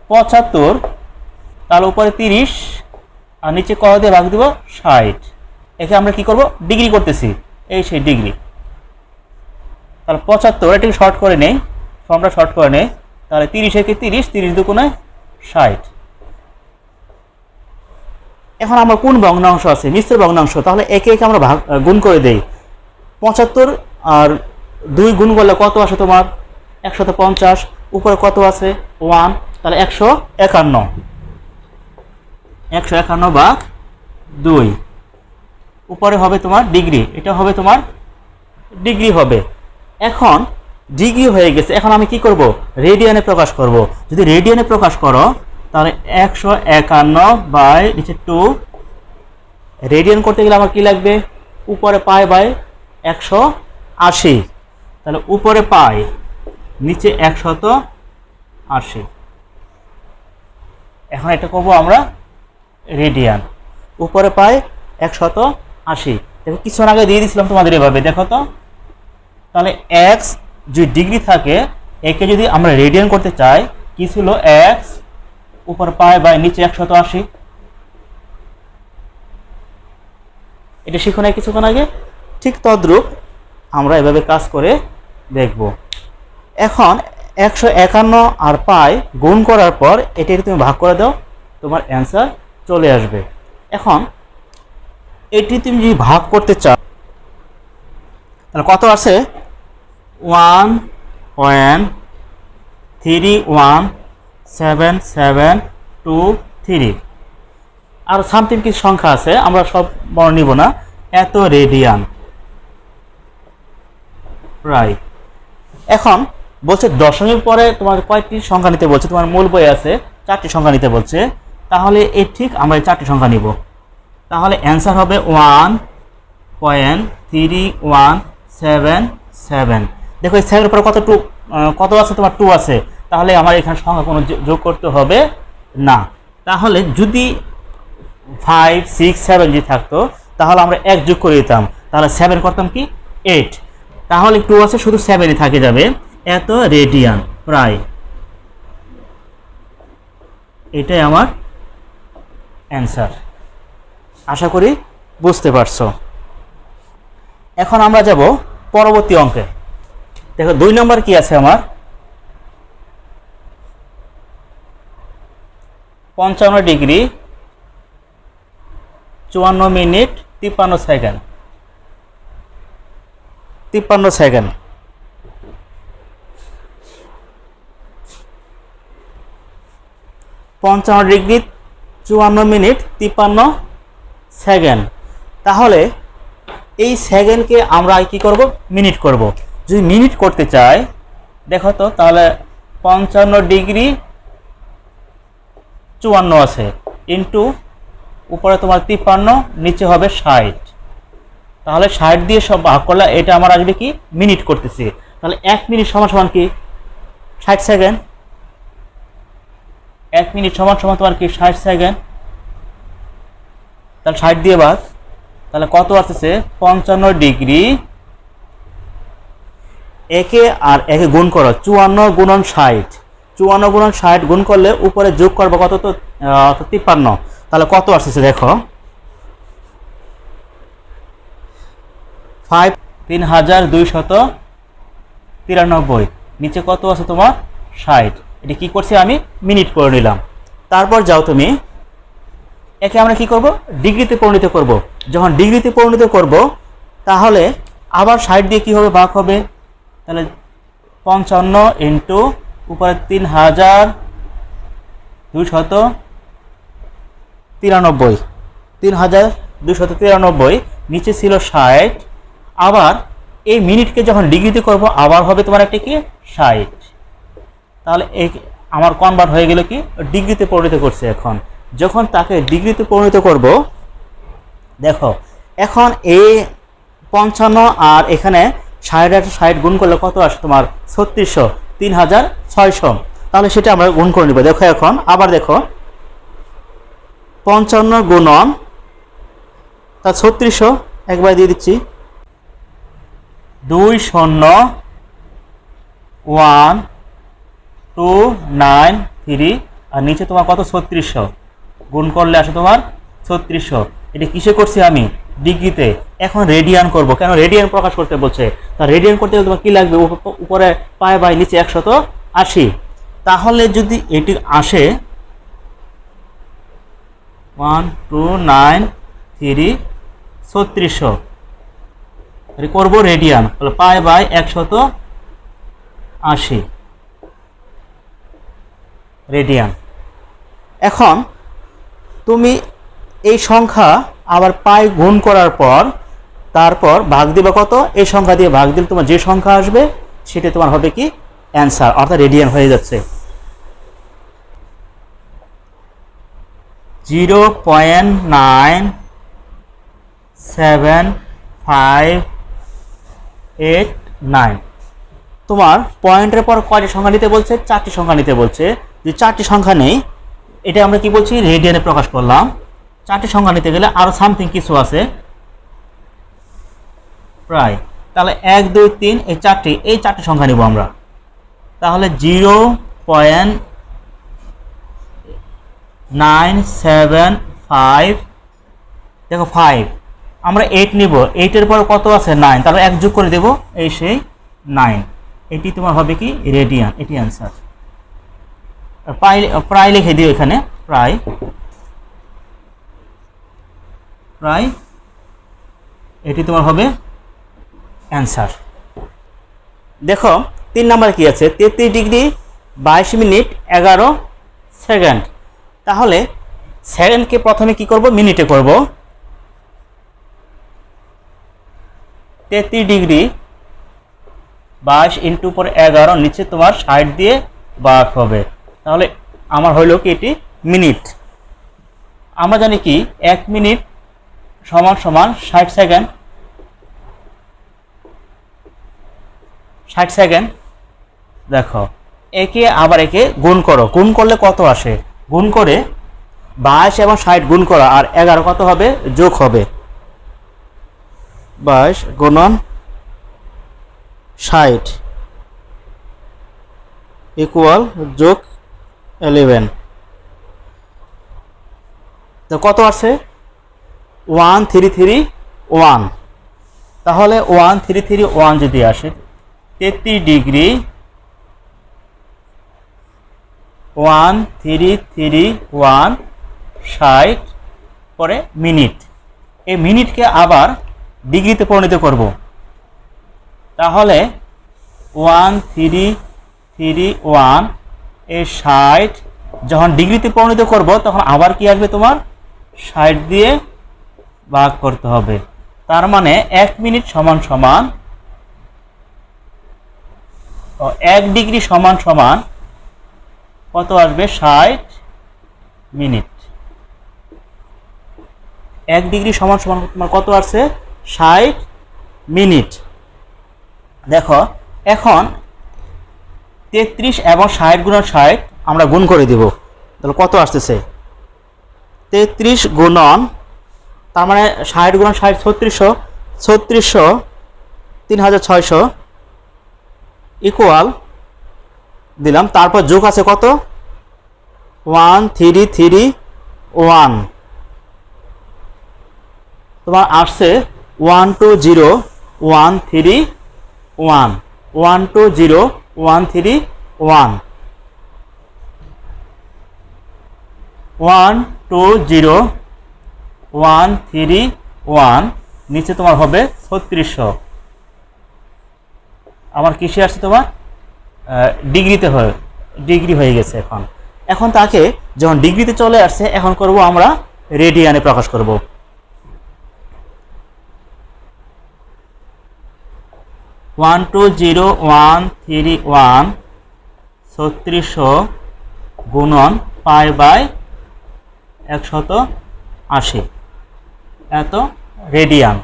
75, তাহলে উপরে 30 আর নিচে ক দিয়ে ভাগ দিব 60। একে আমরা কি করব, ডিগ্রি করতেছি, এই সেই ডিগ্রি। তাহলে 75, এটাকে শর্ট করে নেই, ফর্মটা শর্ট করে নেই। তাহলে 30 একে 30, 30 দুগুণে 60। এখন আমার কোন ভগ্নাংশ আছে, মিশ্র ভগ্নাংশ। তাহলে একে একে আমরা গুণ করে দেই। 75 আর 2 গুণ করলে কত আসে তোমার, 150। উপরে কত আছে 1, তাহলে 151, 151 ভাগ 2। উপরে হবে তোমার ডিগ্রি, এটা হবে তোমার ডিগ্রি হবে। এখন ডিগ্রি হয়ে গেছে, এখন আমি কি করব, রেডিয়ানে প্রকাশ করব। যদি রেডিয়ানে প্রকাশ করো তাহলে 151 বাই নিচে 2, রেডিয়ান করতে গেলে আমার কি লাগবে, উপরে পাই বাই 180। তাহলে উপরে পাই, নিচে 180। এখন এটা করবো আমরা রেডিয়ান, উপরে পাই 180। দেখো কিছুক্ষণ আগে দিয়ে দিয়েছিলাম তোমাদের এভাবে, দেখো তো। তাহলে এক্স যদি ডিগ্রি থাকে, একে যদি আমরা রেডিয়ান করতে চাই, কি ছিল, এক্স উপরে পাই বাই নিচে 180। এটা শিখো না কিছুক্ষণ আগে, ঠিক তদ্রূপ আমরা এভাবে কাজ করে দেখব। এখন 151 আর পাই গুণ করার পর এটি তুমি ভাগ করে দাও, তোমার অ্যান্সার চলে আসবে। এখন এটি তুমি যদি ভাগ করতে চাও, তাহলে কত আছে, 1.31773 আর সামথিং কিছু সংখ্যা আছে, আমরা সব বর্ণ নিব না। এত রেডিয়ান প্রায়। এখন বলছে দশমিক পরে তোমার কয়টি সংখ্যা নিতে বলছে, তোমার মূল বই আছে 4টি সংখ্যা নিতে বলছে। তাহলে এই ঠিক আমরা 4টি সংখ্যা নিব। তাহলে অ্যান্সার হবে 1.3177। দেখো এই 7 এর পরে কত আছে, তোমার 2 আছে। তাহলে আমার এখানে সংখ্যা কোনো যোগ করতে হবে না। তাহলে যদি 5, 6, 7 যদি থাকতো তাহলে আমরা 1 যোগ করে দিতাম, তাহলে 7 করতাম কি 8। তাহলে 2 আছে, শুধু 7ই থাকে যাবে। এত রেডিয়ান প্রায়, এটাই আমার অ্যান্সার। আশা করি বুঝতে পারছো। এখন আমরা যাব পরবর্তী অঙ্কে। দেখো 2 নম্বর কি আছে আমার 55 degree 54 minute 53 second 53 second. 55 degree 54 minute 53 second. তাহলে এই সেকেন্ডকে আমরা কি করব, মিনিট করব। যদি মিনিট করতে চাই দেখো তো, তাহলে 55 ডিগ্রি 54 আছে ইন্টু উপরে তোমার 53, নিচে হবে 60। তাহলে 60 দিয়ে সব ভাগ করলে এটা আমার আসবে কি, মিনিট করতেছি। তাহলে 1 মিনিট সমান সমান কি 60 সেকেন্ড। 1 মিনিট সমান সমান তোমার কি 60 সেকেন্ড। তাহলে 60 দিয়ে ভাগ, তাহলে কত আসছে 55 ডিগ্রি একে আর একে গুণ করো, 54 গুণন 60, 54 গুণন 60 গুণ করলে উপরে যোগ করবো কত, তো 53। তাহলে কত আসছে দেখো 3293, নিচে কত আছে তোমার 60। এটা কি করছি আমি, মিনিট করে নিলাম। তারপর যাও তুমি একে আমরা কি করব, ডিগ্রিতে পরিণত করব। যখন ডিগ্রিতে পরিণত করব তাহলে আবার 60 দিয়ে কি হবে, ভাগ হবে। তাহলে 55 ইন্টু উপরে 3293, নিচে ছিল 60। আবার এই মিনিটকে যখন ডিগ্রিতে করব আবার হবে তোমার একটা কি 60। তাহলে এই আমার কনভার্ট হয়ে গেল কি, ডিগ্রিতে পরিণত করছে। এখন যখন তাকে ডিগ্রিতে পরিণত করব, দেখো এখন এই 55 আর এখানে 60 গুণ করলে কত আসে তোমার 3600, 3600। তাহলে সেটা আমরা গুণ করে নিব। দেখো এখন আবার দেখো 55 গুণন তা 3600 একবার দিয়ে দিচ্ছি, 201,293 আর নিচে তোমার কত 3600, গুণ করলে আসে তোমার 3600। এটা কিসে করছি আমি, ডিগ্রিতে। এখন রেডিয়ান করব, কেন রেডিয়ান প্রকাশ করতে বলছে। তা রেডিয়ান করতে গেলে তোমার কি লাগবে, উপরে পাই বাই নিচে 180। তাহলে যদি এটি আসে 1293 3600 করবো রেডিয়ান, তাহলে পাই বাই 180 রেডিয়ান। এখন তুমি এই সংখ্যা আবার পাই গুণ করার পর তারপর ভাগ দিবে কত, এই সংখ্যা দিয়ে ভাগ দিলে তোমার যে সংখ্যা আসবে সেটা তোমার হবে কি অ্যান্সার, অর্থাৎ রেডিয়ান হয়ে যাচ্ছে। 0.97589। তোমার পয়েন্টের পর কয়টি সংখ্যা নিতে বলছে, 4টি সংখ্যা নিতে বলছে। যে 4টি সংখ্যা নেই, এটা আমরা কি বলছি, রেডিয়ানে প্রকাশ করলাম। 4টি সংখ্যা নিতে গেলে আরো সামথিং কিছু আছে প্রায়। তাহলে 1 2 3 এই 4টি সংখ্যা নিব আমরা। তাহলে 0.975, দেখো 5 আমরা 8 নিব, 8 এর পর কত আছে 9, তাহলে 1 যোগ করে দেব, এই সেই 9। এটি তোমার হবে কি রেডিয়ান, এটি অ্যান্সার। প্রায় লিখে দিও এখানে, প্রায় এটি তোমার হবে অ্যান্সার। দেখো 3 নাম্বার কি আছে, 33 ডিগ্রি 22 মিনিট 11 সেকেন্ড। তাহলে সেকেন্ডকে প্রথমে কি করব, মিনিটে করব। 33 ডিগ্রি 22 ইন্টু পর 11, নিচে তোমার 60 দিয়ে ভাগ হবে। তাহলে আমার হইল কি এটি মিনিট। আমরা জানি কি 1 মিনিট সমান সমান 60 সেকেন্ড। 60 সেকেন্ড। দেখো একে আবার একে গুণ করো, গুণ করলে কত আসে, গুণ করে 22 এবং 60 গুণ করা আর 11 কত হবে, যোগ হবে। 22 গুণন 60 ইকুয়াল যোগ 11। তো কত আছে 1331। তাহলে 1331 যদি আসে 33 ডিগ্রি 1331 60 পরে মিনিট। এই মিনিটকে আবার ডিগ্রিতে পরিণত করব। তাহলে 1331 এই 60 যখন ডিগ্রিতে পরিণত করব তখন আবার কি আসবে তোমার 60 দিয়ে ভাগ করতে হবে। তার মানে 1 মিনিট সমান সমান 1 ডিগ্রি সমান সমান কত আসবে 60 মিনিট। 1 ডিগ্রি সমান সমান তোমার কত আসছে 60 মিনিট। দেখো এখন 33 এবং 60 গুণন 60 আমরা গুণ করে দিব, তাহলে কত আসতেছে 33 গুণন, তার মানে 60 গুণন 60 3600, 3600 3600 ইকুয়াল দিলাম, তারপর যোগ আছে কত 1331, তোমার আসছে 120131 120131 120131 নিচে তোমার হবে 3600। আমার কিসে আসছে তোমার ডিগ্রিতে ডিগ্রি হয়ে গেছে। এখন তাকে যখন ডিগ্রিতে চলে আসছে এখন করব আমরা রেডিয়ানে প্রকাশ করব। 120131 3600 গুণন পাই বাই 180 এত রেডিয়ান।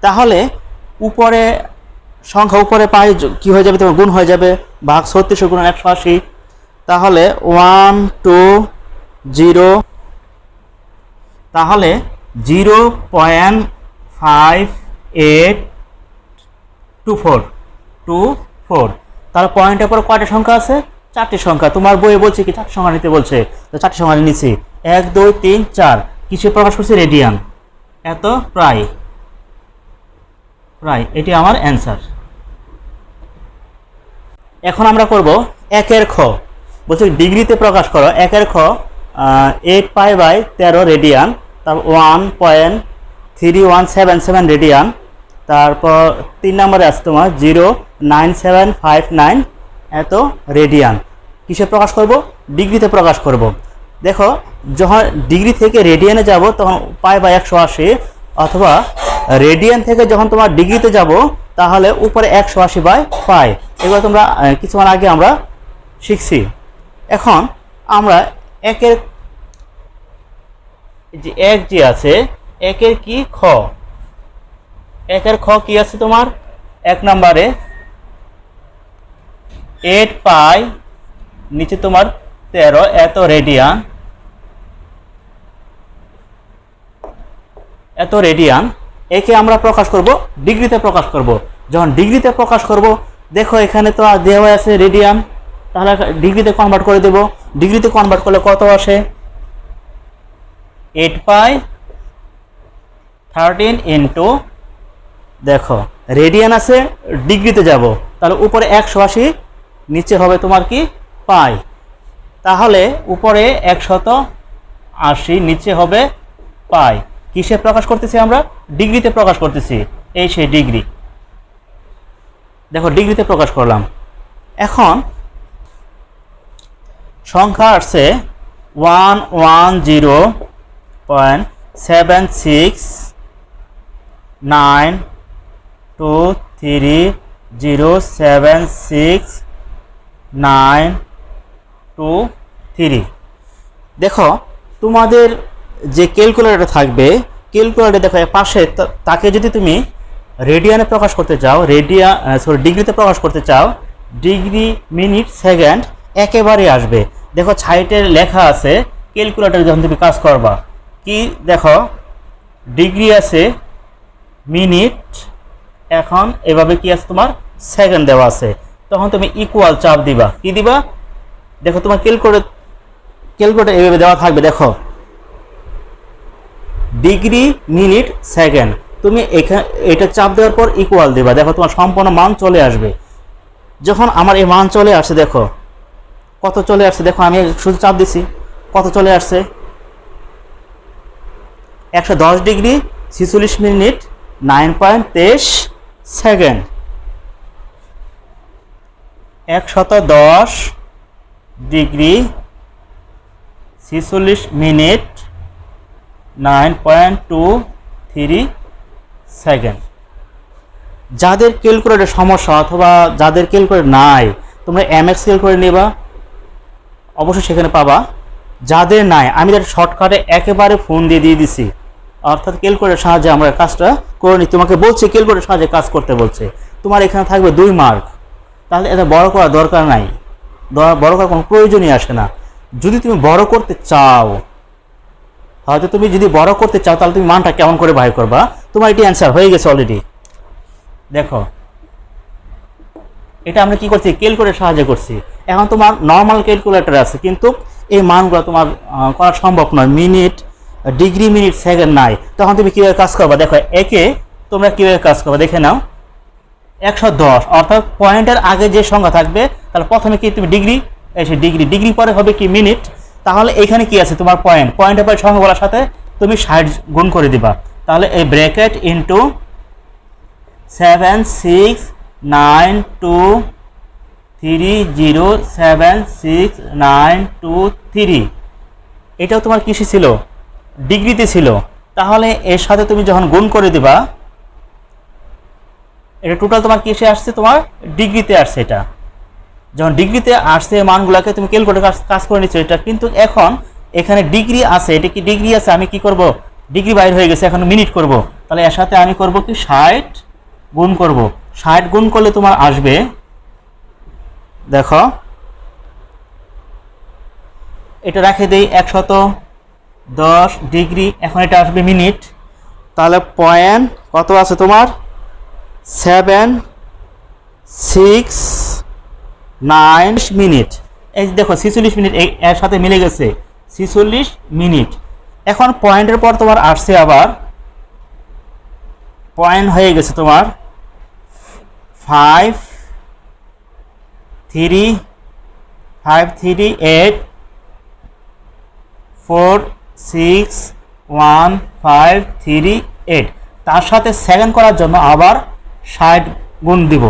তাহলে উপরে সংখ্যা উপরে পাই কি হয়ে যাবে তোমার গুণ হয়ে যাবে, ভাগ 3600 গুণন 180, তাহলে 120, তাহলে 0.5824, তাহলে পয়েন্টের পর কয়টা সংখ্যা আছে 4টি সংখ্যা। তোমার বইয়ে বলছে কি 4টি সংখ্যা নিতে বলছে, তো 4টি সংখ্যা নিচ্ছি 1 2 3 4 কিসে প্রকাশ করছে রেডিয়ান। এত প্রায় এটি আমার অ্যান্সার। এখন আমরা করব 1 খ, বলছে ডিগ্রিতে প্রকাশ করো। 1 খ 8 পাই বাই 13 রেডিয়ান, তারপর 1.3177 রেডিয়ান, তারপর 3 নম্বরে আছে তোমার 0.9759 এত রেডিয়ান। কিসে প্রকাশ করব ডিগ্রিতে প্রকাশ করব। দেখো যখন ডিগ্রি থেকে রেডিয়ানে যাব তখন পাই বাই 180, অথবা রেডিয়ান থেকে যখন তোমার ডিগ্রিতে যাব তাহলে উপরে 180 বাই পাই। এবার তোমরা কিছুক্ষণ আগে আমরা শিখছি। এখন আমরা একের যে এক যে আছে একের কি খ, একের খ কি আছে তোমার 1 নম্বরে 8 পাই নিচে তোমার 13 এত রেডিয়ান, একে আমরা প্রকাশ করব ডিগ্রিতে প্রকাশ করব। যখন ডিগ্রিতে প্রকাশ করব দেখো এখানে তো দেওয়া আছে রেডিয়ান, তাহলে ডিগ্রিতে কনভার্ট করে দেব। ডিগ্রিতে কনভার্ট করলে কত আসে 8 পাই 13 ইন্টু, দেখো রেডিয়ান আছে ডিগ্রিতে যাব তাহলে উপরে 180 নিচে হবে তোমার কি পাই, তাহলে উপরে 180 নিচে হবে পাই। কিসে প্রকাশ করতেছি আমরা ডিগ্রিতে প্রকাশ করতেছি, এই সেই ডিগ্রি। দেখো ডিগ্রিতে প্রকাশ করলাম। এখন সংখ্যা আসছে 111.76923076923। দেখো তোমাদের যে ক্যালকুলেটর থাকবে, ক্যালকুলেটর দেখো পাশে তাকে যদি তুমি রেডিয়ানে প্রকাশ করতে চাও, ডিগ্রিতে প্রকাশ করতে চাও, ডিগ্রি মিনিট সেকেন্ড একেবারে আসবে। দেখো সাইটের লেখা আছে ক্যালকুলেটর যখন তুমি কাজ করবা কি, দেখো ডিগ্রি আছে মিনিট, এখন এভাবে কি আছে তোমার সেকেন্ড দেওয়া আছে, তখন তুমি ইকুয়াল চাপ দিবা, কি দিবা দেখো তোমার ক্যালকুলেটর এভাবে দেওয়া থাকবে। দেখো ডিগ্রি মিনিট সেকেন্ড, তুমি এটা চাপ দেওয়ার পর ইকুয়াল দিবা, দেখো তোমার সম্পূর্ণ মান চলে আসবে। যখন আমার এই মান চলে আসছে, দেখো কত চলে আসছে, দেখো আমি শুধু চাপ দিছি, কত চলে আসছে 110 degree 46 minute 9.23 second. 110 degree 46 minute 9.23 second. যাদের ক্যালকুলেটর সমস্যা অথবা যাদের ক্যালকুলেটর নাই, তোমরা এমএক্স ক্যালকুলেটর নেবা, অবশ্যই সেখানে পাবা। যাদের নাই, আমি তার শর্টকাটে একেবারে ফোন দিয়ে দিছি, অর্থাৎ ক্যালকুলেটরের সাহায্যে আমরা কাজটা করে নিই। তোমাকে বলছে ক্যালকুলেটরের সাহায্যে কাজ করতে বলছে, তোমার এখানে থাকবে 2 মার্ক, তাহলে এটা বড় করার দরকার নাই, বড় করার কোনো প্রয়োজনই আসে না। যদি তুমি বড় করতে চাও, হয়তো তুমি যদি বড় করতে চাও, তাহলে তুমি মানটা কেমন করে বাইর করবা, তোমার এটি অ্যান্সার হয়ে গেছে অলরেডি। দেখো এটা আমরা কি করছি, ক্যালকুলেটরের সাহায্যে করছি। এখন তোমার নর্মাল ক্যালকুলেটর আছে, কিন্তু এই মানগুলো তোমার করা সম্ভব নয়, মিনিট ডিগ্রি মিনিট সেকেন্ড নাই, তখন তুমি কীভাবে কাজ করবা। দেখো একে তোমরা কীভাবে কাজ করবা দেখে নাও। 110 অর্থাৎ পয়েন্টের আগে যে সংখ্যা থাকবে, তাহলে প্রথমে কি তুমি ডিগ্রি, এসে ডিগ্রি, ডিগ্রি পরে হবে কি মিনিট, তাহলে এখানে কি আছে তোমার পয়েন্টের পরে সংখ্যা বলার সাথে তুমি 60 গুণ করে দিবা। তাহলে এই ব্র্যাকেট ইন্টু 76923076923, এটাও তোমার কিসে ছিল, ডিগ্রিতে ছিল। তাহলে এর সাথে তুমি যখন গুণ করে দিবা, এটা টোটাল তোমার কিসে আসছে, তোমার ডিগ্রিতে আসছে। এটা যখন ডিগ্রিতে আসছে, মানগুলোকে তুমি ক্যালকুলেটর কাজ করে নিচ্ছ এটা, কিন্তু এখন এখানে ডিগ্রি আছে, এটা কি ডিগ্রি আছে, আমি কি করব, ডিগ্রি বাইর হয়ে গেছে, এখন মিনিট করব। তাহলে এর সাথে আমি করব কি 60 গুণ করব। 60 গুণ করলে তোমার আসবে, দেখো এটা রাখে দেই 110 ডিগ্রি, এখন এটা আসবে মিনিট। তাহলে পয়েন্ট কত আছে তোমার 769 মিনিট। এই দেখো 46 মিনিট এর সাথে মিলে গেছে, 46 মিনিট। এখন পয়েন্টের পর তোমার আসছে আবার পয়েন্ট হয়ে গেছে তোমার 538 তার সাথে সেকেন্ড করার জন্য আবার 60 গুণ দিব।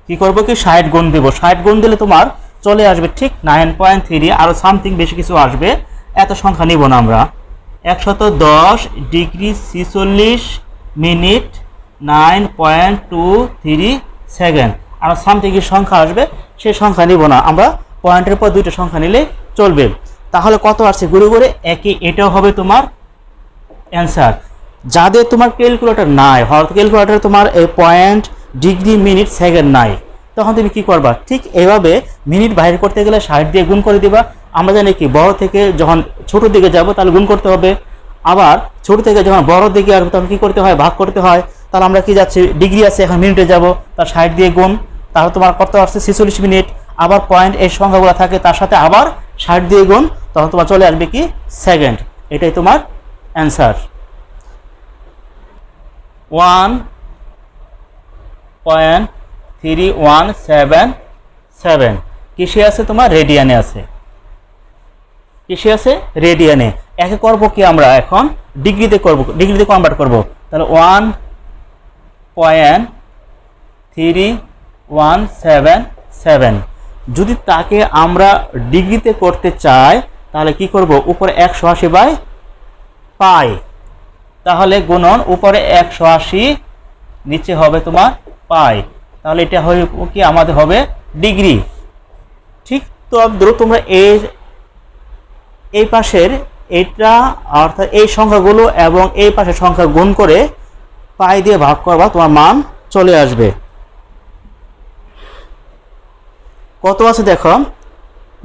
কি করব কি 60 গুণ দিব, 60 গুণ দিলে তোমার চলে আসবে ঠিক 9.3, আরও সামথিং বেশি কিছু আসবে, এত সংখ্যা নিব না আমরা। 110 ডিগ্রি 46 মিনিট 9.23 সেকেন্ড, আরও সামথিং সংখ্যা আসবে, সেই সংখ্যা নিব না আমরা, পয়েন্টের পর দুইটা সংখ্যা নিলে চলবে। তাহলে কত আসছে ঘুরে ঘুরে একই, এটাও হবে তোমার অ্যান্সার। যাদের তোমার ক্যালকুলেটর নাই, হয়তো ক্যালকুলেটর তোমার এই পয়েন্ট ডিগ্রি মিনিট সেকেন্ড নাই, তখন তুমি কি করবা, ঠিক এইভাবে মিনিট বাইর করতে গেলে 60 দিয়ে গুণ করে দিবা। আমরা জানি কি বড় থেকে যখন ছোট দিকে যাব তাহলে গুণ করতে হবে, আবার ছোট থেকে যখন বড় দিকে আসবে তখন কি করতে হয়, ভাগ করতে হয়। তাহলে আমরা কি যাচ্ছি, ডিগ্রি আছে এখন মিনিটে যাব, তার 60 দিয়ে গুণ, তাহলে তোমার কত আসছে 46 মিনিট। আবার পয়েন্ট এই সংখ্যাগুলো থাকে, তার সাথে আবার 60 দিয়ে গুণ, তখন তোমার চলে আসবে কি সেকেন্ড। এটাই তোমার অ্যান্সার। 1.3177 কিসে আছে তোমার, রেডিয়ানে আছে, কিসে আছে, রেডিয়ানে। একে করব কি আমরা এখন ডিগ্রিতে করব, ডিগ্রিতে কনভার্ট করব। তাহলে 1.3177, যদি তাকে আমরা ডিগ্রিতে করতে চাই তাহলে কি করব, উপরে 180 বাই পাই, তাহলে গুণন উপরে 180 নিচে হবে তোমার পাই, তাহলে এটা হবে কি আমাদের হবে ডিগ্রি। ঠিক তো ধরো তোমরা এই পাশের এটা অর্থাৎ এই সংখ্যাগুলো এবং এই পাশের সংখ্যা গুণ করে পাই দিয়ে ভাগ করবা, তোমার মান চলে আসবে। কত আছে দেখো,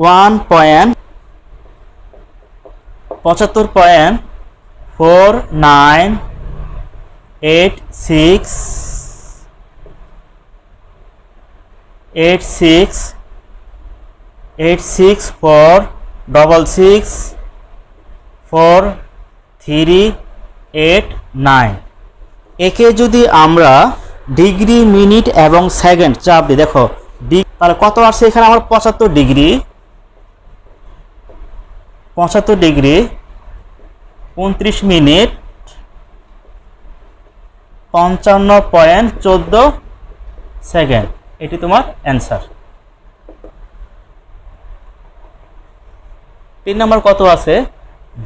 1.75,4,9,8,6,4,3,8,9, একে যদি আমরা ডিগ্রি মিনিট এবং সেকেন্ড চাপ দিই, দেখো তাহলে কত আসছে এখানে আমার 75 ডিগ্রি, 75 ডিগ্রি 29 মিনিট 55.14 সেকেন্ড। এটি তোমার অ্যান্সার। 3 নম্বর কত আছে?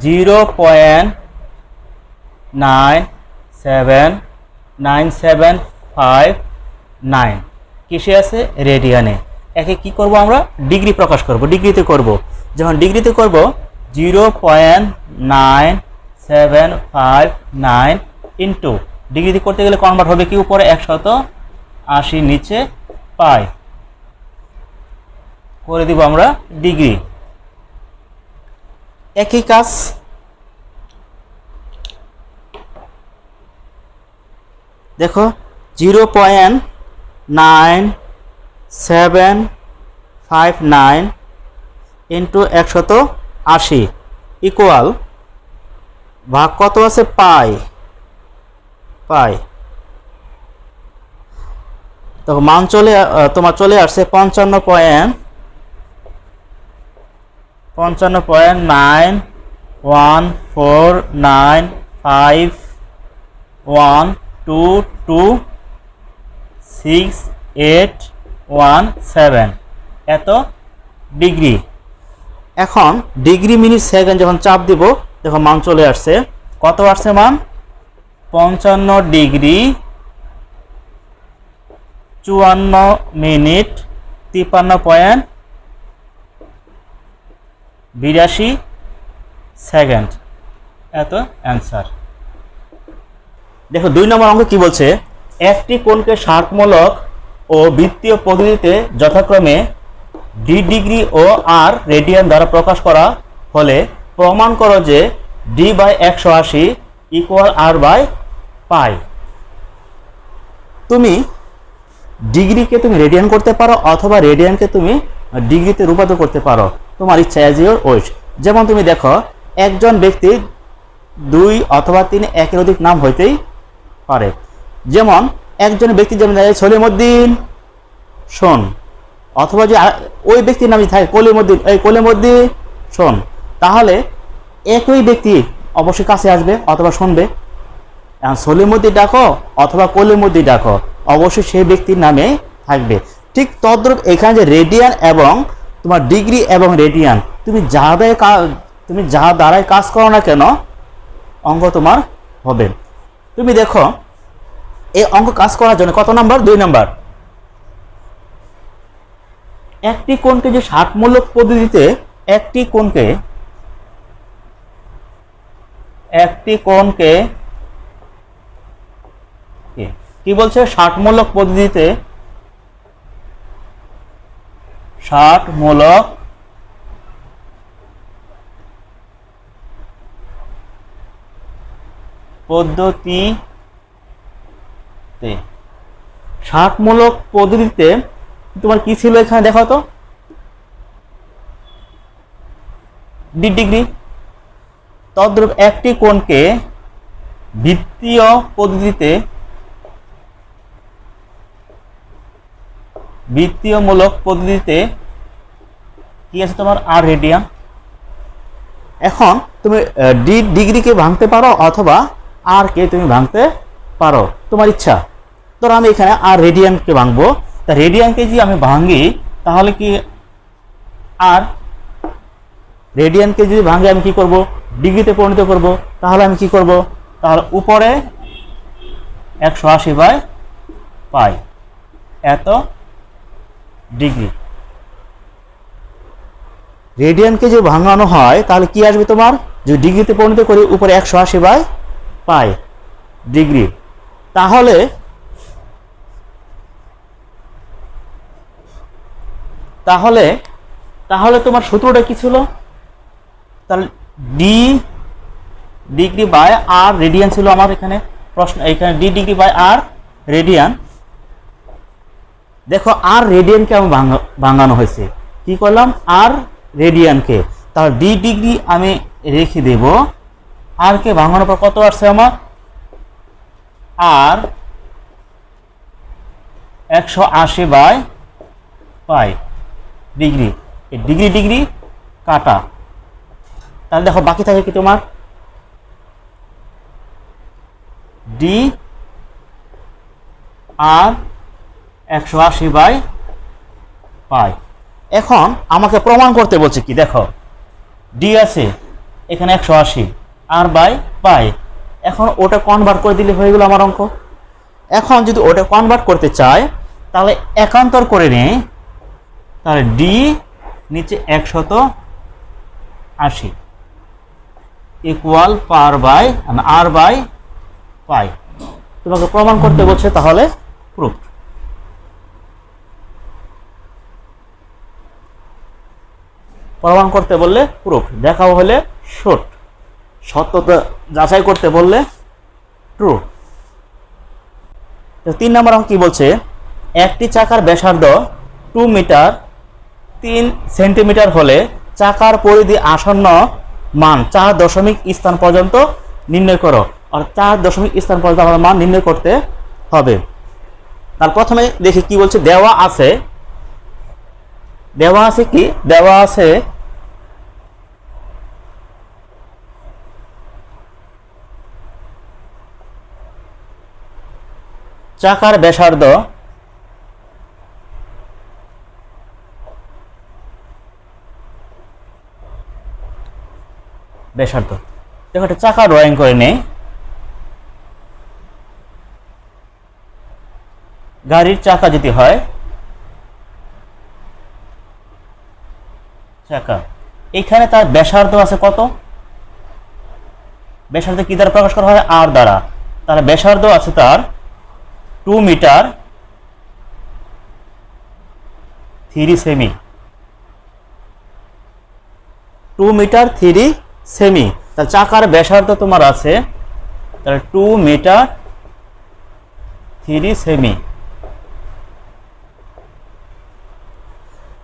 0.97975 কিসে আছে? রেডিয়ানে। একে কি করব আমরা? ডিগ্রি প্রকাশ করব, ডিগ্রিতে করব। যখন ডিগ্রিতে করব 0.9759 ইন্টু ডিগ্রিতে করতে গেলে কনভার্ট হবে কি? উপরে 180, নিচে পাই, করে দিব আমরা ডিগ্রি। একই কাজ দেখো, 0.9759 ইন্টু 180 ইকুয়াল ভাগ কত আছে? পাই। তো মান তোমার চলে আসছে 55.914951226.817 এত ডিগ্রি। এখন ডিগ্রি মিনিট সেকেন্ড যখন চাপ দিব, দেখো মান চলে আসছে। কত আসছে মান? 55 ডিগ্রি 54 মিনিট 53.82 সেকেন্ড, এত অ্যান্সার। দেখো 2 নম্বর অঙ্ক কি বলছে? একটি কোণকে ষাটমূলক ও বৃত্তীয় পদ্ধতিতে যথাক্রমে ডি ডিগ্রি ও আর রেডিয়ান দ্বারা প্রকাশ করা হলে প্রমাণ করো যে D by 180 equal R by pi. তুমি ডিগ্রিকে তুমি রেডিয়ান করতে পারো অথবা রেডিয়ানকে তুমি ডিগ্রিতে রূপান্তর করতে পারো, তোমার ইচ্ছা, অ্যাজ ইউর উইশ। যেমন তুমি দেখো, একজন ব্যক্তি 2 অথবা 3 একের অধিক নাম হইতেই পারে। যেমন একজন ব্যক্তি যেমন সলিমউদ্দিন শোন, অথবা যে ওই ব্যক্তির নাম থাকে কলিমউদ্দিন, এই কলিমউদ্দিন শোন, তাহলে একই ব্যক্তি অবশ্যই কাছে আসবে অথবা শুনবে। সলিমউদ্দিন ডাকো অথবা কলিমউদ্দিন ডাকো, অবশ্যই সেই ব্যক্তির নামে থাকবে। ঠিক তদ্রূপ এখানে যে রেডিয়ান এবং তোমার ডিগ্রি এবং রেডিয়ান, তুমি যা দ্বারাই কাজ করো না কেন, অঙ্ক তোমার হবে। তুমি দেখো এই অঙ্ক কাজ করার জন্য কত নাম্বার? 2 নাম্বার। একটি কোণকে যে ষাটমূলক পদ্ধতিতে একটি কোণকে কি বলছে? ষাটমূলক পদ্ধতিতে, ষাটমূলক পদ্ধতিতে তোমার কি ছিল এখানে? দেখো তো, ডি ডিগ্রি। তদ্রূপ একটি কোণকে বৃত্তীয় বৃত্তীয়মূলক পদ্ধতিতে কি আছে তোমার? আর রেডিয়ান। এখন তুমি ডি ডিগ্রিকে ভাঙতে পারো অথবা আর কে তুমি ভাঙতে পারো, তোমার ইচ্ছা। ধরো আমি এখানে আর রেডিয়ানকে ভাঙবো, তা রেডিয়ানকে যদি আমি ভাঙি তাহলে কি আর রেডিয়ানকে যদি ভাঙে আমি কি করব? ডিগ্রিতে পরিণত করব। তাহলে আমি কি করব? তাহলে উপরে 180 বাই পাই, এত ডিগ্রি। রেডিয়ানকে যদি ভাঙানো হয় তাহলে কি আসবে তোমার? যদি ডিগ্রিতে পরিণত করি, উপরে 180 বাই পাই ডিগ্রি। তাহলে তাহলে তাহলে তোমার সূত্রটা কি ছিল? তাহলে D degree by R radian ছিল আমার এখানে প্রশ্ন। এখানে D degree by R radian. দেখো আর রেডিয়ানকে আমি ভাঙানো হয়েছে, কি করলাম? আর রেডিয়ানকে, তাহলে ডি ডিগ্রি আমি রেখে দেব। আর কে ভাঙানোর পর কত আসছে আমার? আর 180 বাই পাই ডিগ্রি, এই ডিগ্রি ডিগ্রি কাটা, তাহলে দেখো বাকি থাকে কি তোমার ডি আর 180/পাই। এখন আমাকে প্রমাণ করতে বলছে কি, দেখো ডি আছে এখানে 180 আর বাই পাই, এখন ওটা কনভার্ট করে দিলে হয়ে গেল আমার অঙ্ক। এখন যদি ওটা কনভার্ট করতে চায় তাহলে একান্তর করে নেই, তাহলে ডি নিচে 180 equal per by R by pi. তোমাকে প্রমাণ করতে বলছে, তাহলে প্রুফ। প্রমাণ করতে বললে প্রুফ, দেখাও হলে শর্ট, সত্যতা যাচাই করতে বললে ট্রু। 3 নম্বর অঙ্ক কি বলছে, একটি চাকার ব্যাসার্ধ 2 মিটার 3 সেন্টিমিটার হলে চাকার পরিধি আসন্ন মান 4 দশমিক স্থান পর্যন্ত নির্ণয় করো। আর 4 দশমিক স্থান পর্যন্ত আমাদের মান নির্ণয় করতে হবে। তার প্রথমে দেখি কি বলছে, দেওয়া আছে কি, দেওয়া আছে চাকার ব্যাসার্ধ দেখো একটা চাকা ড্রয়িং করে নেই। গাড়ির চাকা যদি হয় চাকা, এখানে তার ব্যাসার্ধ আছে কত, ব্যাসার্ধ কি দ্বারা প্রকাশ করা হয়, আর দ্বারা। তাহলে ব্যাসার্ধ আছে তার 2 মিটার 3 সেমি, 2 মিটার 3 সেমি। তাহলে চাকার ব্যাসার্ধ তোমার আছে তাহলে 2 মিটার 3 সেমি।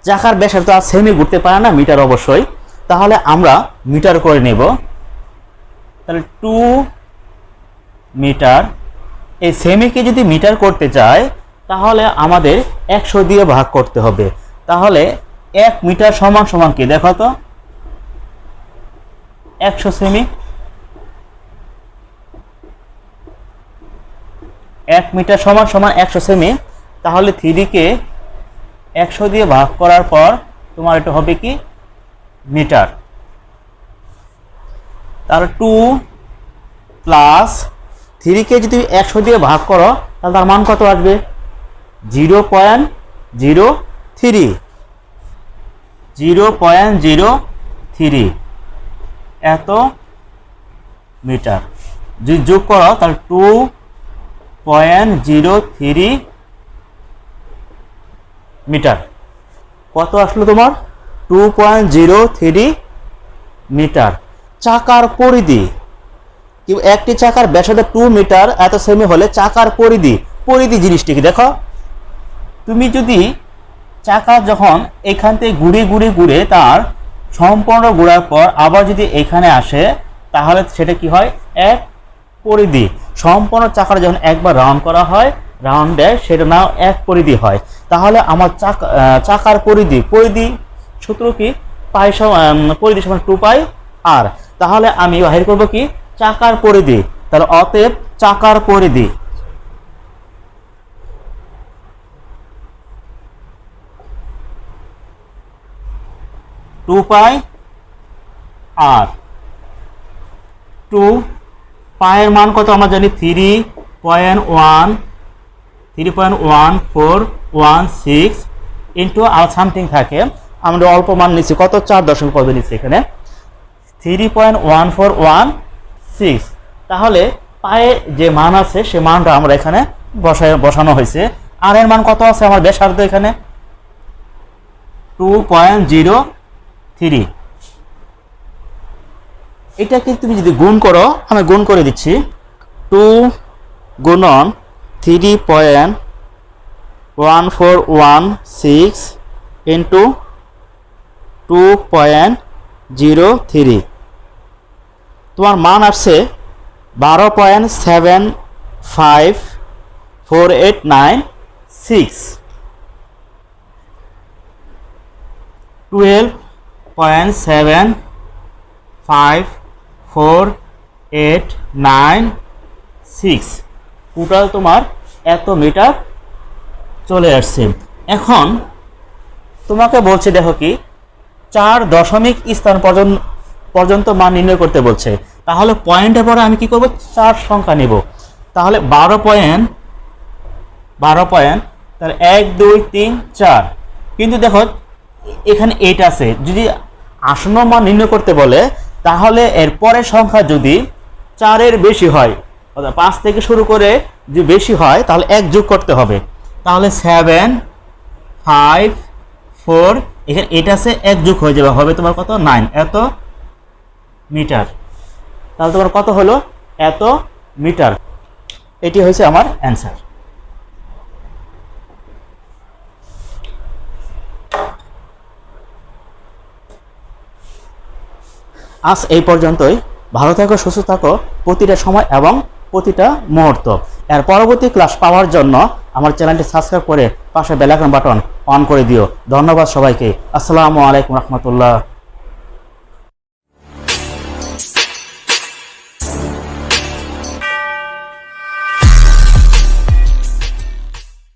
চাকার ব্যাসার্ধ আর সেমি ঘুরতে পারে না, মিটার অবশ্যই, তাহলে আমরা মিটার করে নেব। তাহলে 2 মিটার, এই সেমিকে যদি মিটার করতে চাই তাহলে আমাদের 100 দিয়ে ভাগ করতে হবে। তাহলে 1 মিটার সমান সমান কি, দেখো তো 100 সেমি। 1 মিটার সমান সমান 100 সেমি। তাহলে 3 কে 100 দিয়ে ভাগ করার পর তোমার এটা হবে কি মিটার। তাহলে 2 প্লাস 3 কে যদি 100 দিয়ে ভাগ করো তাহলে তার মান কত আসবে, 0.03, 0.03 এত মিটার। যদি যোগ করো তাহলে 2.03 মিটার। কত আসলো তোমার, 2.03 মিটার। চাকার পরিধি, একটি চাকার ব্যাসার্ধ 2 মিটার এত সেমি হলে চাকার পরিধি জিনিসটি কি, দেখো তুমি যদি চাকা যখন এখান থেকে ঘুরে তার সম্পূর্ণ ঘোরার পর আবার যদি এখানে আসে তাহলে সেটা কি হয়, এক পরিধি। সম্পূর্ণ চাকার যখন একবার রাউন্ড করা হয়, রাউন্ড দেয়, সেটা নাও এক পরিধি হয়। তাহলে আমার চাকার পরিধি সূত্র কি, পরিধি সমান 2 পাই আর। তাহলে আমি বাহির করব কি, চাকার পরিধি। তাহলে অতএব চাকার পরিধি টু পাই আর। 2 পায়ের মান কত আমরা জানি, 3.1416 ইন্টু আর সামথিং থাকে, আমরা অল্প মান নিচ্ছি কত, 4 দশমিক পদ নিচ্ছি এখানে 3.1416। তাহলে পায়ে যে মান আছে সে মানটা আমরা এখানে বসানো হয়েছে। আর এর মান কত আছে আমার ব্যাসার্ধ এখানে 2.03। এটাকে তুমি যদি গুণ করো, আমি গুণ করে দিচ্ছি, 2 গুণন 3.1416 ইন্টু 2.03, তোমার মান আসছে 12.75489 12.75486 টোটাল তোমার এত মিটার চলে আসছে। এখন তোমাকে বলছে দেখো কি 4 দশমিক স্থান পর্যন্ত মান নির্ণয় করতে বলছে। তাহলে পয়েন্টের পরে আমি কি করব 4 সংখ্যা নেব। তাহলে 12 পয়েন্ট তাহলে 1 2 3 4। কিন্তু দেখো এখানে 8 আছে, যদি আসন্ন মান নির্ণয় করতে বলে তাহলে এর পরের সংখ্যা যদি 4 এর বেশি হয় অর্থাৎ 5 থেকে শুরু করে যদি বেশি হয় তাহলে 1 যোগ করতে হবে। তাহলে 7 5 4 এখানে 8 আছে 1 যোগ হয়ে যাবে, হবে তোমার কত 9 এত মিটার। তাহলে তোমার কত হলো এত মিটার। এটি হয়েছে আমার অ্যান্সার। আজ এই পর্যন্তই। ভালো থাকো, সুস্থ থাকো প্রতিটা সময় এবং প্রতিটা মুহূর্ত। এর পরবর্তী ক্লাস পাওয়ার জন্য আমার চ্যানেলটি সাবস্ক্রাইব করে পাশে বেল আইকন বাটন অন করে দিও। ধন্যবাদ সবাইকে। আসসালামু আলাইকুম রহমতুল্লাহ।